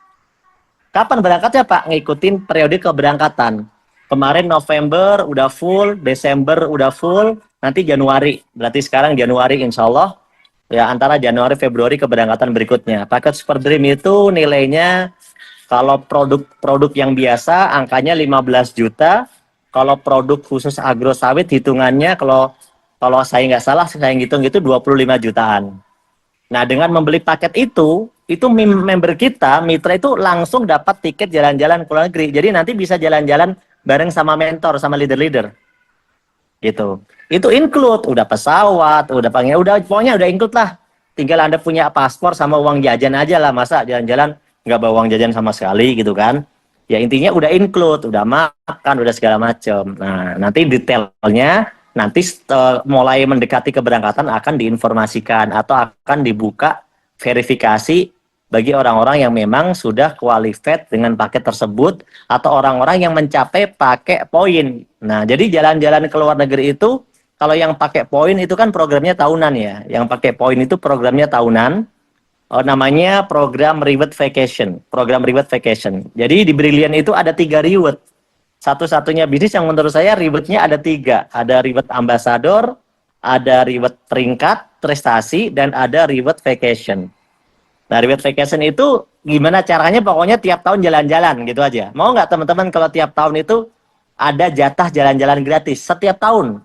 Kapan berangkatnya Pak? Ngikutin periode keberangkatan. Kemarin November udah full, Desember udah full, nanti Januari. Berarti sekarang Januari insya Allah ya antara Januari Februari keberangkatan berikutnya. Paket Super Dream itu nilainya kalau produk yang biasa angkanya 15 juta, kalau produk khusus agro sawit hitungannya kalau kalau saya nggak salah saya ngitung itu 25 jutaan. Nah, dengan membeli paket itu member kita, mitra itu langsung dapat tiket jalan-jalan ke luar negeri. Jadi nanti bisa jalan-jalan bareng sama mentor, sama leader-leader. Gitu. Itu include, udah pesawat, udah panggil, udah pokoknya udah include lah. Tinggal Anda punya paspor sama uang jajan aja lah, masa jalan-jalan nggak bawa uang jajan sama sekali gitu kan. Ya intinya udah include, udah makan, udah segala macam. Nah, nanti detailnya nanti mulai mendekati keberangkatan akan diinformasikan atau akan dibuka verifikasi bagi orang-orang yang memang sudah qualified dengan paket tersebut atau orang-orang yang mencapai pakai poin. Nah, jadi jalan-jalan ke luar negeri itu kalau yang pakai poin itu kan programnya tahunan ya. Yang pakai poin itu programnya tahunan. Namanya program Reward Vacation. Program Reward Vacation. Jadi di Brilliant itu ada 3 reward. Satu-satunya bisnis yang menurut saya rewardnya ada 3. Ada reward ambassador, ada reward peringkat, prestasi, dan ada reward vacation. Nah, reward vacation itu gimana caranya? Pokoknya tiap tahun jalan-jalan gitu aja. Mau nggak teman-teman kalau tiap tahun itu ada jatah jalan-jalan gratis setiap tahun?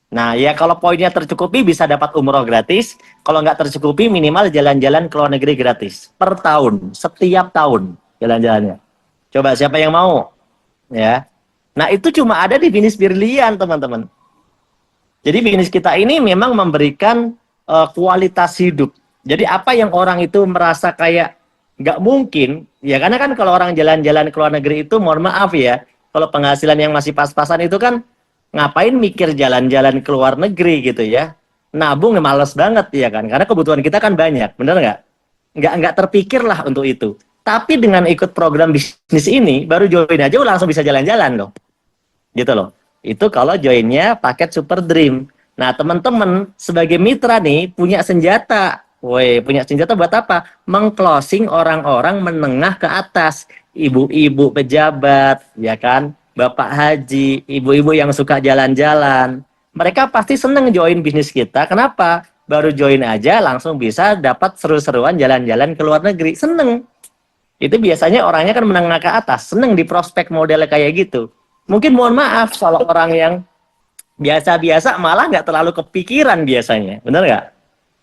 Nah, ya kalau poinnya tercukupi bisa dapat umroh gratis. Kalau nggak tercukupi minimal jalan-jalan ke luar negeri gratis per tahun, setiap tahun jalan-jalannya. Coba siapa yang mau? Ya. Nah, itu cuma ada di bisnis Brilliant, teman-teman. Jadi bisnis kita ini memang memberikan kualitas hidup. Jadi apa yang orang itu merasa kayak nggak mungkin, ya karena kan kalau orang jalan-jalan ke luar negeri itu, mohon maaf ya, kalau penghasilan yang masih pas-pasan itu kan ngapain mikir jalan-jalan ke luar negeri gitu ya. Nabung males banget ya kan, karena kebutuhan kita kan banyak, bener nggak? Nggak terpikir lah untuk itu. Tapi dengan ikut program bisnis ini, baru join aja langsung bisa jalan-jalan loh. Gitu loh. Itu kalau joinnya paket Super Dream. Nah, teman-teman sebagai mitra nih punya senjata. Woi, punya senjata buat apa? Mengclosing orang-orang menengah ke atas. Ibu-ibu pejabat, ya kan? Bapak haji, ibu-ibu yang suka jalan-jalan. Mereka pasti seneng join bisnis kita. Kenapa? Baru join aja langsung bisa dapat seru-seruan jalan-jalan ke luar negeri. Seneng. Itu biasanya orangnya kan menengah ke atas. Seneng di prospek model kayak gitu. Mungkin mohon maaf kalau orang yang biasa-biasa malah nggak terlalu kepikiran biasanya. Bener nggak?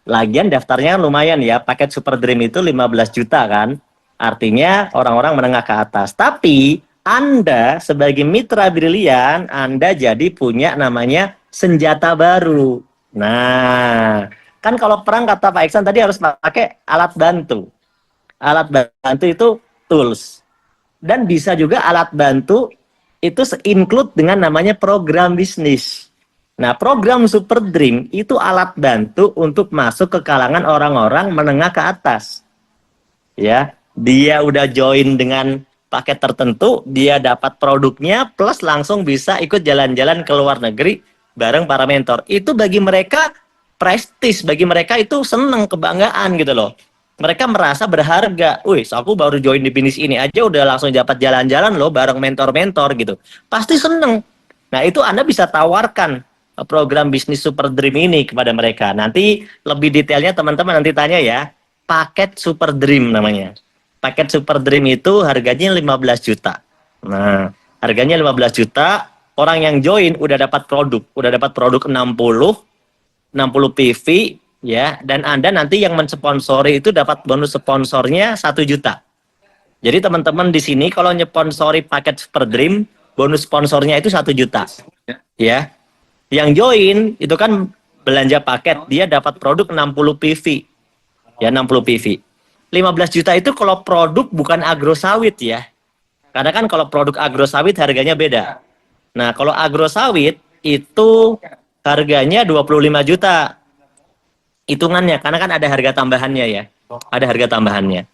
Lagian daftarnya lumayan ya. Paket Super Dream itu 15 juta kan. Artinya orang-orang menengah ke atas. Tapi Anda sebagai mitra Brilliant, Anda jadi punya namanya senjata baru. Nah, kan kalau perang kata Pak Iksan tadi harus pakai alat bantu. Alat bantu itu tools. Dan bisa juga alat bantu itu include dengan namanya program bisnis. Nah, program Super Dream itu alat bantu untuk masuk ke kalangan orang-orang menengah ke atas. Ya, dia udah join dengan paket tertentu, dia dapat produknya plus langsung bisa ikut jalan-jalan ke luar negeri bareng para mentor. Itu bagi mereka prestis, bagi mereka itu seneng, kebanggaan gitu loh. Mereka merasa berharga. Wih, aku baru join di bisnis ini aja udah langsung dapat jalan-jalan loh bareng mentor-mentor gitu. Pasti seneng. Nah, itu Anda bisa tawarkan program bisnis Super Dream ini kepada mereka. Nanti lebih detailnya teman-teman nanti tanya ya. Paket Super Dream namanya. Paket Super Dream itu harganya 15 juta. Nah, harganya 15 juta. Orang yang join udah dapat produk 60 PV ya, dan Anda nanti yang mensponsori itu dapat bonus sponsornya 1 juta. Jadi teman-teman di sini kalau nyponsori paket Super Dream, bonus sponsornya itu 1 juta. Ya. Yang join itu kan belanja paket, dia dapat produk 60 PV. Ya, 60 PV. 15 juta itu kalau produk bukan agro sawit ya. Karena kan kalau produk agro sawit harganya beda. Nah, kalau agro sawit itu harganya 25 juta. Hitungannya, karena kan ada harga tambahannya ya. Ada harga tambahannya.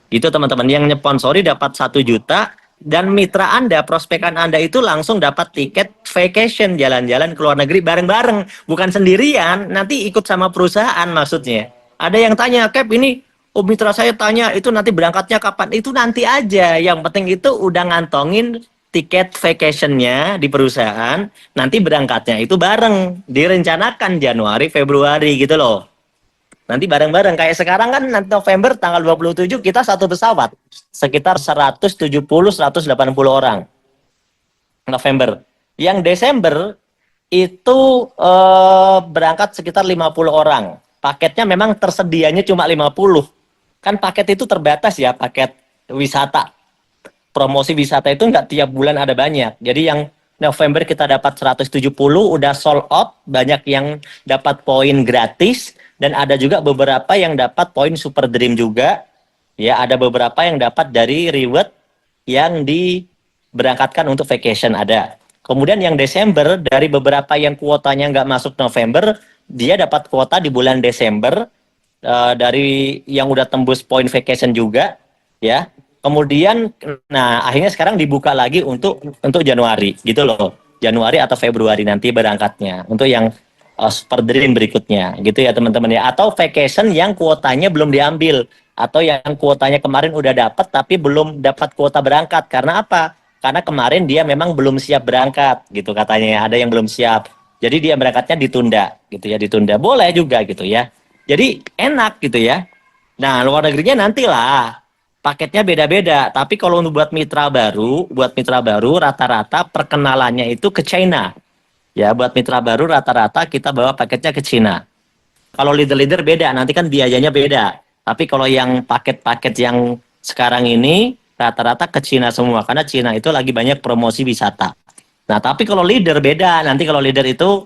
Itu teman-teman yang nyponsori dapat 1 juta dan mitra Anda, prospekan Anda itu langsung dapat tiket vacation, jalan-jalan ke luar negeri bareng-bareng, bukan sendirian, nanti ikut sama perusahaan maksudnya. Ada yang tanya, Cap ini mitra saya tanya itu nanti berangkatnya kapan? Itu nanti aja. Yang penting itu udah ngantongin tiket vacationnya di perusahaan, nanti berangkatnya itu bareng, direncanakan Januari Februari gitu loh. Nanti bareng-bareng kayak sekarang kan nanti November tanggal 27 kita satu pesawat sekitar 170-180 orang November. Yang Desember itu berangkat sekitar 50 orang. Paketnya memang tersedianya cuma 50. Kan paket itu terbatas ya, paket wisata. Promosi wisata itu nggak tiap bulan ada banyak. Jadi yang November kita dapat 170 udah sold out, banyak yang dapat poin gratis dan ada juga beberapa yang dapat poin Super Dream juga. Ya, ada beberapa yang dapat dari reward yang diberangkatkan untuk vacation ada. Kemudian yang Desember dari beberapa yang kuotanya nggak masuk November, dia dapat kuota di bulan Desember dari yang udah tembus poin vacation juga, ya. Kemudian, nah akhirnya sekarang dibuka lagi untuk Januari, gitu loh. Januari atau Februari nanti berangkatnya untuk yang Super Dream berikutnya, gitu ya teman-teman ya. Atau vacation yang kuotanya belum diambil atau yang kuotanya kemarin udah dapat tapi belum dapat kuota berangkat. Karena apa? Karena kemarin dia memang belum siap berangkat, gitu katanya. Ada yang belum siap, jadi dia berangkatnya ditunda, gitu ya, ditunda. Boleh juga gitu ya. Jadi enak gitu ya. Nah luar negerinya nantilah. Paketnya beda-beda, tapi kalau untuk buat mitra baru rata-rata perkenalannya itu ke China. Ya, buat mitra baru rata-rata kita bawa paketnya ke China. Kalau leader-leader beda, nanti kan biayanya beda. Tapi kalau yang paket-paket yang sekarang ini rata-rata ke China semua karena China itu lagi banyak promosi wisata. Nah, tapi kalau leader beda. Nanti kalau leader itu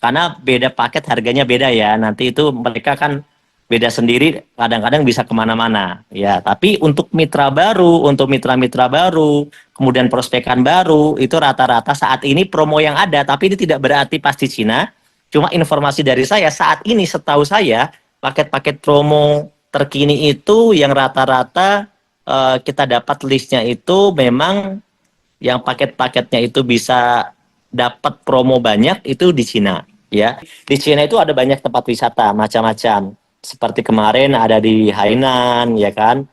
karena beda paket harganya beda ya. Nanti itu mereka kan beda sendiri, kadang-kadang bisa kemana-mana ya. Tapi untuk mitra baru, untuk mitra-mitra baru, kemudian prospekan baru, itu rata-rata saat ini promo yang ada, tapi ini tidak berarti pasti Cina. Cuma informasi dari saya saat ini, setahu saya paket-paket promo terkini itu yang rata-rata kita dapat listnya itu memang yang paket-paketnya itu bisa dapat promo banyak itu di Cina ya. Di Cina itu ada banyak tempat wisata macam-macam. Seperti kemarin ada di Hainan, ya kan?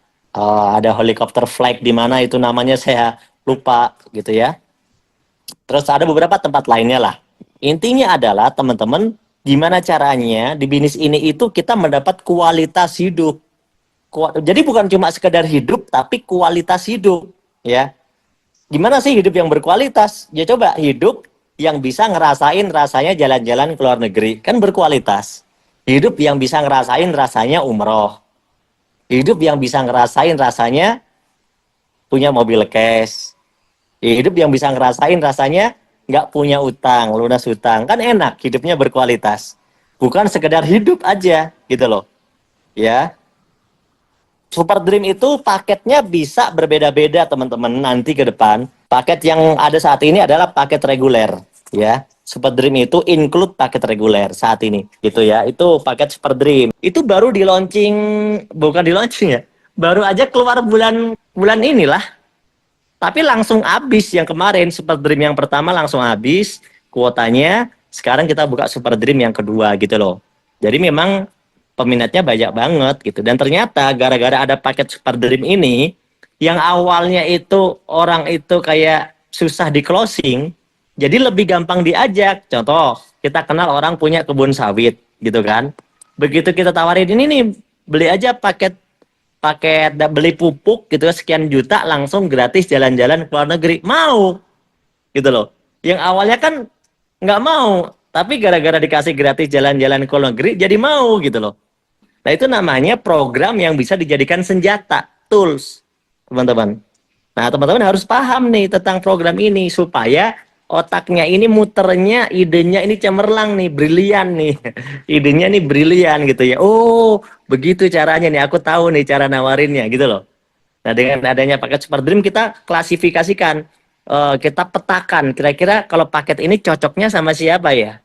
Ada helikopter flight di mana itu namanya saya lupa gitu ya. Terus ada beberapa tempat lainnya lah. Intinya adalah teman-teman, gimana caranya di bisnis ini itu kita mendapat kualitas hidup. Jadi bukan cuma sekedar hidup, tapi kualitas hidup, ya. Gimana sih hidup yang berkualitas? Ya coba hidup yang bisa ngerasain rasanya jalan-jalan ke luar negeri, kan berkualitas. Hidup yang bisa ngerasain rasanya umroh. Hidup yang bisa ngerasain rasanya punya mobil cash. Hidup yang bisa ngerasain rasanya nggak punya utang, lunas utang. Kan enak, hidupnya berkualitas. Bukan sekedar hidup aja, gitu loh. Ya. Super Dream itu paketnya bisa berbeda-beda, teman-teman, nanti ke depan. Paket yang ada saat ini adalah paket reguler, ya. Super Dream itu include paket reguler saat ini, gitu ya. Itu paket Super Dream. Itu baru di launching, bukan di launching ya. Baru aja keluar bulan inilah. Tapi langsung habis yang kemarin Super Dream yang pertama langsung habis kuotanya. Sekarang kita buka Super Dream yang kedua gitu loh. Jadi memang peminatnya banyak banget gitu. Dan ternyata gara-gara ada paket Super Dream ini yang awalnya itu orang itu kayak susah di closing, jadi lebih gampang diajak. Contoh, kita kenal orang punya kebun sawit, gitu kan. Begitu kita tawarin ini nih, beli aja paket beli pupuk gitu sekian juta langsung gratis jalan-jalan ke luar negeri. Mau. Gitu loh. Yang awalnya kan nggak mau, tapi gara-gara dikasih gratis jalan-jalan ke luar negeri jadi mau gitu loh. Nah, itu namanya program yang bisa dijadikan senjata, tools, teman-teman. Nah, teman-teman harus paham nih tentang program ini supaya otaknya ini muternya, idenya ini cemerlang nih, brilian nih. Idenya nih brilian gitu ya. Oh, begitu caranya nih, aku tahu nih cara nawarinnya gitu loh. Nah, dengan adanya paket Super Dream kita klasifikasikan, kita petakan kira-kira kalau paket ini cocoknya sama siapa ya.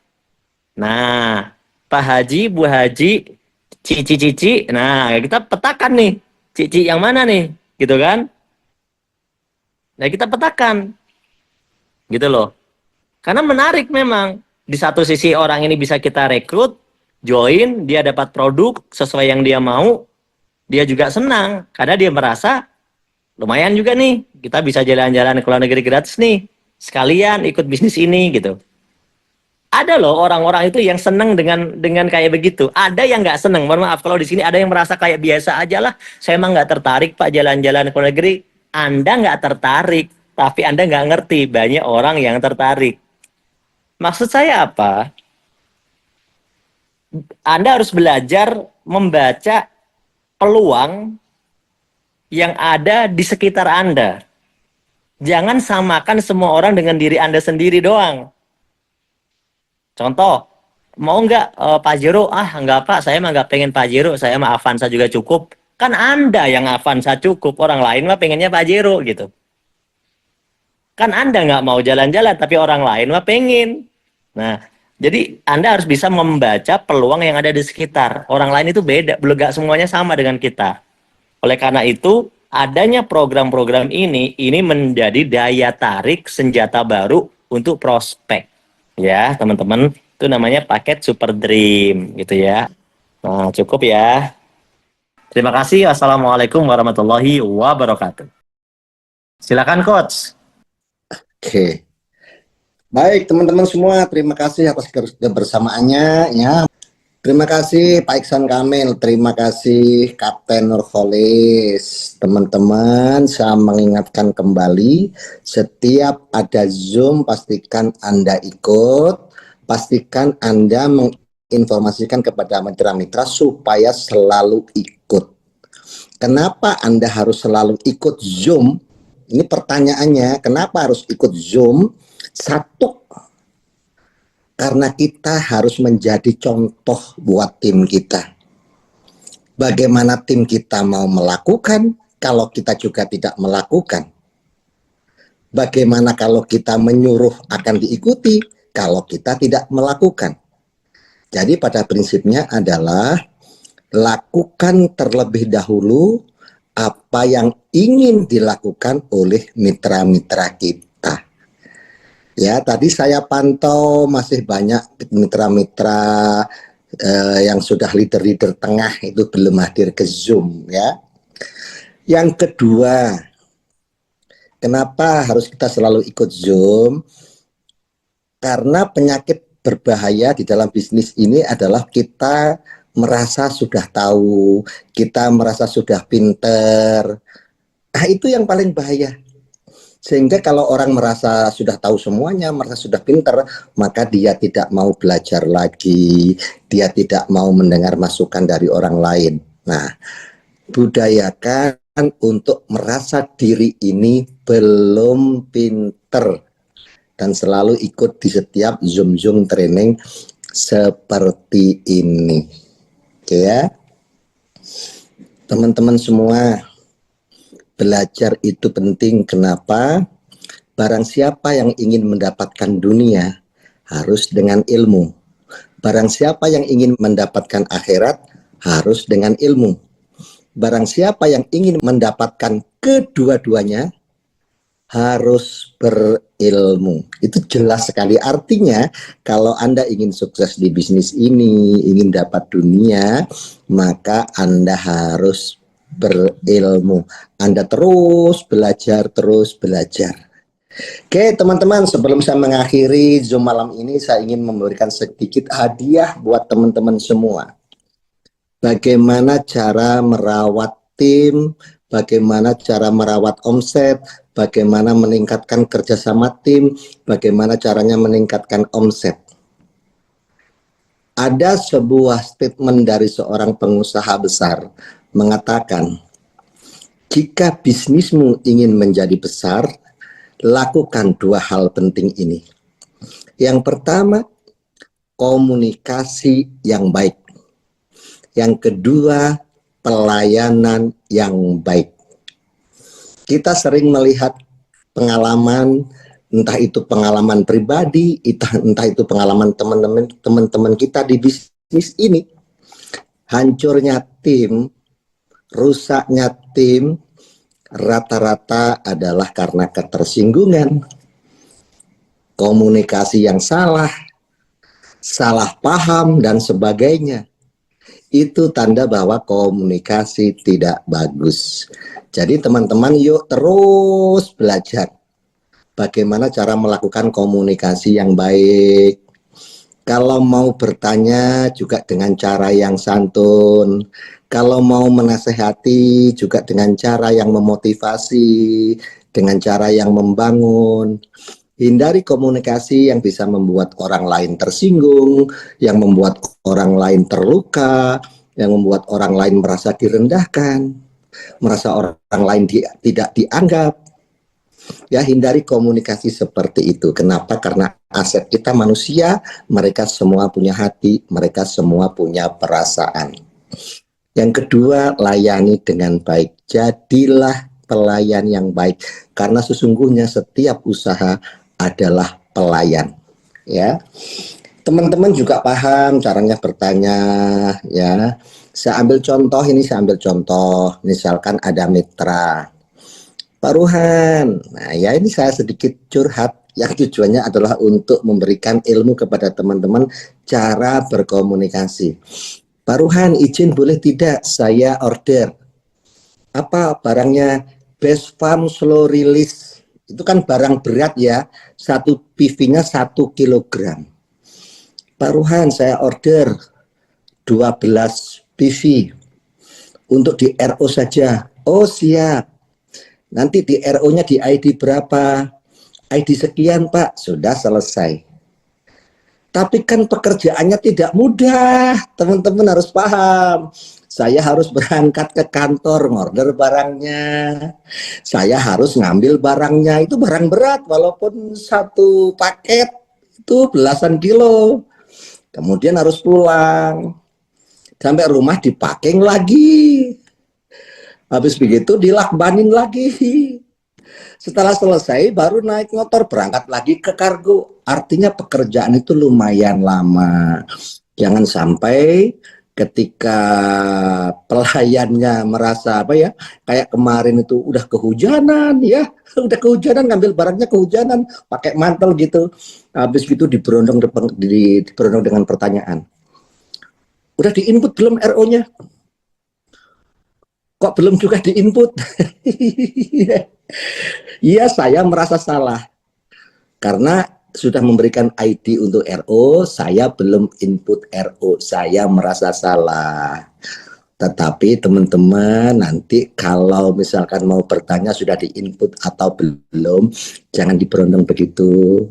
Nah, Pak Haji, Bu Haji, Cici, nah kita petakan nih, Cici yang mana nih, gitu kan? Nah kita petakan, gitu loh. Karena menarik memang. Di satu sisi orang ini bisa kita rekrut, join, dia dapat produk sesuai yang dia mau, dia juga senang karena dia merasa lumayan juga nih, kita bisa jalan-jalan ke luar negeri gratis nih, sekalian ikut bisnis ini gitu. Ada loh orang-orang itu yang seneng dengan kayak begitu. Ada yang nggak seneng. Mohon maaf kalau di sini ada yang merasa kayak biasa aja lah. Saya emang nggak tertarik Pak jalan-jalan ke luar negeri. Anda nggak tertarik, tapi Anda nggak ngerti banyak orang yang tertarik. Maksud saya apa? Anda harus belajar membaca peluang yang ada di sekitar Anda. Jangan samakan semua orang dengan diri Anda sendiri doang. Contoh, mau nggak Pajero? Ah, nggak Pak, saya mah nggak pengen Pajero, saya mah Avanza juga cukup. Kan Anda yang Avanza cukup, orang lain mah pengennya Pajero gitu. Kan Anda nggak mau jalan-jalan, tapi orang lain mah pengen. Nah, jadi Anda harus bisa membaca peluang yang ada di sekitar. Orang lain itu beda, belum nggak semuanya sama dengan kita. Oleh karena itu, adanya program-program ini menjadi daya tarik senjata baru untuk prospek. Ya, teman-teman, itu namanya paket Super Dream, gitu ya. Nah, cukup ya. Terima kasih. Wassalamualaikum warahmatullahi wabarakatuh. Silakan, Coach. Oke, baik teman-teman semua, terima kasih atas kebersamaannya ya. Terima kasih Pak Iksan Kamil, terima kasih Kapten Nurholis. Teman-teman, saya mengingatkan kembali, setiap ada Zoom pastikan Anda ikut, pastikan Anda menginformasikan kepada mitra-mitra supaya selalu ikut. Kenapa Anda harus selalu ikut Zoom? Ini pertanyaannya, kenapa harus ikut Zoom? Satu, karena kita harus menjadi contoh buat tim kita. Bagaimana tim kita mau melakukan kalau kita juga tidak melakukan? Bagaimana kalau kita menyuruh akan diikuti kalau kita tidak melakukan? Jadi pada prinsipnya adalah lakukan terlebih dahulu apa yang ingin dilakukan oleh mitra-mitra kita. Ya, tadi saya pantau masih banyak mitra-mitra yang sudah leader-leader tengah itu belum hadir ke Zoom ya. Yang kedua, kenapa harus kita selalu ikut Zoom? Karena penyakit berbahaya di dalam bisnis ini adalah kita merasa sudah tahu, kita merasa sudah pinter. Nah, itu yang paling bahaya. Sehingga kalau orang merasa sudah tahu semuanya, merasa sudah pinter, maka dia tidak mau belajar lagi, dia tidak mau mendengar masukan dari orang lain. Nah, budayakan untuk merasa diri ini belum pinter dan selalu ikut di setiap Zoom training seperti ini. Oke ya, teman-teman semua, belajar itu penting. Kenapa? Barang siapa yang ingin mendapatkan dunia harus dengan ilmu. Barang siapa yang ingin mendapatkan akhirat harus dengan ilmu. Barang siapa yang ingin mendapatkan kedua-duanya harus berilmu. Itu jelas sekali. Artinya kalau Anda ingin sukses di bisnis ini, ingin dapat dunia, maka Anda harus berilmu. Anda terus belajar, terus belajar. Oke teman-teman, sebelum saya mengakhiri Zoom malam ini, saya ingin memberikan sedikit hadiah buat teman-teman semua. Bagaimana cara merawat tim, bagaimana cara merawat omset, bagaimana meningkatkan kerjasama tim, bagaimana caranya meningkatkan omset. Ada sebuah statement dari seorang pengusaha besar mengatakan, jika bisnismu ingin menjadi besar, lakukan dua hal penting ini. Yang pertama, komunikasi yang baik. Yang kedua, pelayanan yang baik. Kita sering melihat pengalaman, entah itu pengalaman pribadi, entah itu pengalaman teman-teman kita di bisnis ini. Hancurnya tim, rusaknya tim, rata-rata adalah karena ketersinggungan, komunikasi yang salah, salah paham, dan sebagainya. Itu tanda bahwa komunikasi tidak bagus. Jadi teman-teman yuk terus belajar bagaimana cara melakukan komunikasi yang baik, Kalau mau bertanya juga dengan cara yang santun. Kalau mau menasehati juga dengan cara yang memotivasi, dengan cara yang membangun. Hindari komunikasi yang bisa membuat orang lain tersinggung, yang membuat orang lain terluka, yang membuat orang lain merasa direndahkan, merasa orang lain tidak dianggap. Ya, hindari komunikasi seperti itu. Kenapa? Karena aset kita manusia, mereka semua punya hati, mereka semua punya perasaan. Yang kedua, layani dengan baik. Jadilah pelayan yang baik, karena sesungguhnya setiap usaha adalah pelayan. Ya, teman-teman juga paham caranya bertanya. Ya, saya ambil contoh. Misalkan ada mitra, Pak Ruhan. Nah, ya ini saya sedikit curhat yang tujuannya adalah untuk memberikan ilmu kepada teman-teman cara berkomunikasi. Pak Ruhan, izin boleh tidak saya order? Apa barangnya? Best Farm Slow Release. Itu kan barang berat ya. Satu PV-nya 1 kilogram. Pak Ruhan, saya order 12 PV untuk di RO saja. Oh, siap. Nanti di RO-nya di ID berapa? ID sekian, Pak. Sudah selesai. Tapi kan pekerjaannya tidak mudah. Teman-teman harus paham. Saya harus berangkat ke kantor, ngorder barangnya. Saya harus ngambil barangnya. Itu barang berat, walaupun satu paket itu belasan kilo. Kemudian harus pulang. Sampai rumah dipacking lagi. Habis begitu dilakbanin lagi. Setelah selesai baru naik motor berangkat lagi ke kargo. Artinya pekerjaan itu lumayan lama. Jangan sampai ketika pelayannya merasa kayak kemarin itu udah kehujanan ya, udah kehujanan ngambil barangnya kehujanan, pakai mantel gitu. Habis gitu diberondong dengan pertanyaan. Udah diinput belum RO-nya? Kok belum juga diinput? Iya, saya merasa salah. Karena sudah memberikan ID untuk RO, saya belum input RO. Saya merasa salah. Tetapi teman-teman nanti kalau misalkan mau bertanya sudah diinput atau belum, jangan diberondong begitu.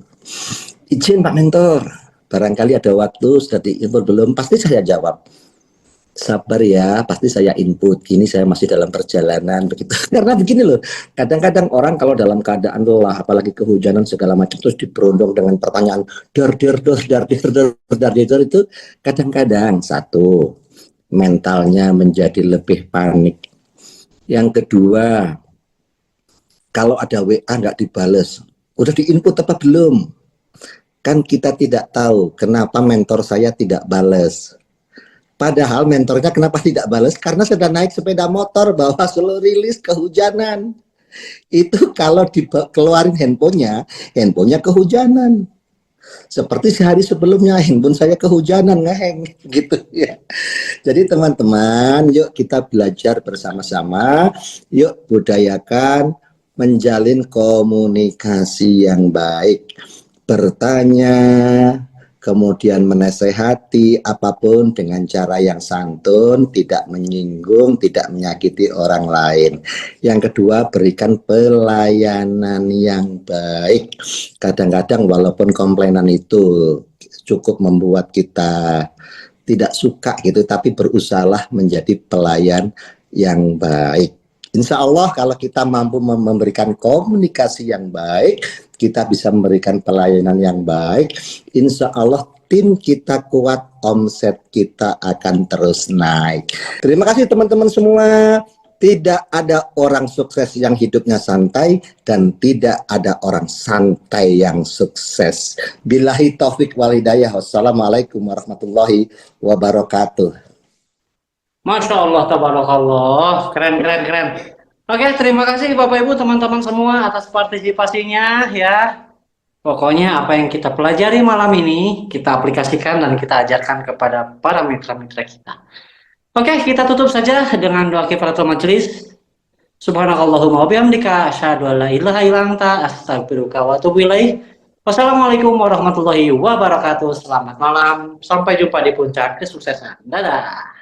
Izin Pak Mentor, barangkali ada waktu sudah diinput belum? Pasti saya jawab. Sabar ya, pasti saya input. Ini saya masih dalam perjalanan begitu. Karena begini loh, kadang-kadang orang kalau dalam keadaan lelah, apalagi kehujanan segala macam, terus diberondong dengan pertanyaan dar itu kadang-kadang satu, mentalnya menjadi lebih panik. Yang kedua, kalau ada WA nggak dibales, udah diinput apa belum? Kan kita tidak tahu kenapa mentor saya tidak bales. Padahal mentornya kenapa tidak balas? Karena sedang naik sepeda motor bawa slow release kehujanan. Itu kalau dikeluarin handphonenya kehujanan. Seperti sehari sebelumnya handphone saya kehujanan ngeheng gitu ya. Jadi teman-teman, yuk kita belajar bersama-sama, yuk budayakan menjalin komunikasi yang baik. Bertanya, kemudian menasehati apapun dengan cara yang santun, tidak menyinggung, tidak menyakiti orang lain. Yang kedua, berikan pelayanan yang baik. Kadang-kadang walaupun komplainan itu cukup membuat kita tidak suka gitu, tapi berusahalah menjadi pelayan yang baik. Insya Allah kalau kita mampu memberikan komunikasi yang baik, kita bisa memberikan pelayanan yang baik, insya Allah tim kita kuat, omset kita akan terus naik. Terima kasih teman-teman semua. Tidak ada orang sukses yang hidupnya santai dan tidak ada orang santai yang sukses. Billahi taufik wal hidayah. Wassalamualaikum warahmatullahi wabarakatuh. Masya Allah, tabarakallah, keren. Oke, terima kasih Bapak Ibu teman-teman semua atas partisipasinya ya. Pokoknya apa yang kita pelajari malam ini kita aplikasikan dan kita ajarkan kepada para mitra-mitra kita. Oke, kita tutup saja dengan doa kifaratul majelis. Subhanakallahumma wa bihamdika asyhadu an la ilaha illa anta astaghfiruka wa atubu ilaik. Wassalamualaikum warahmatullahi wabarakatuh. Selamat malam. Sampai jumpa di puncak kesuksesan. Dadah.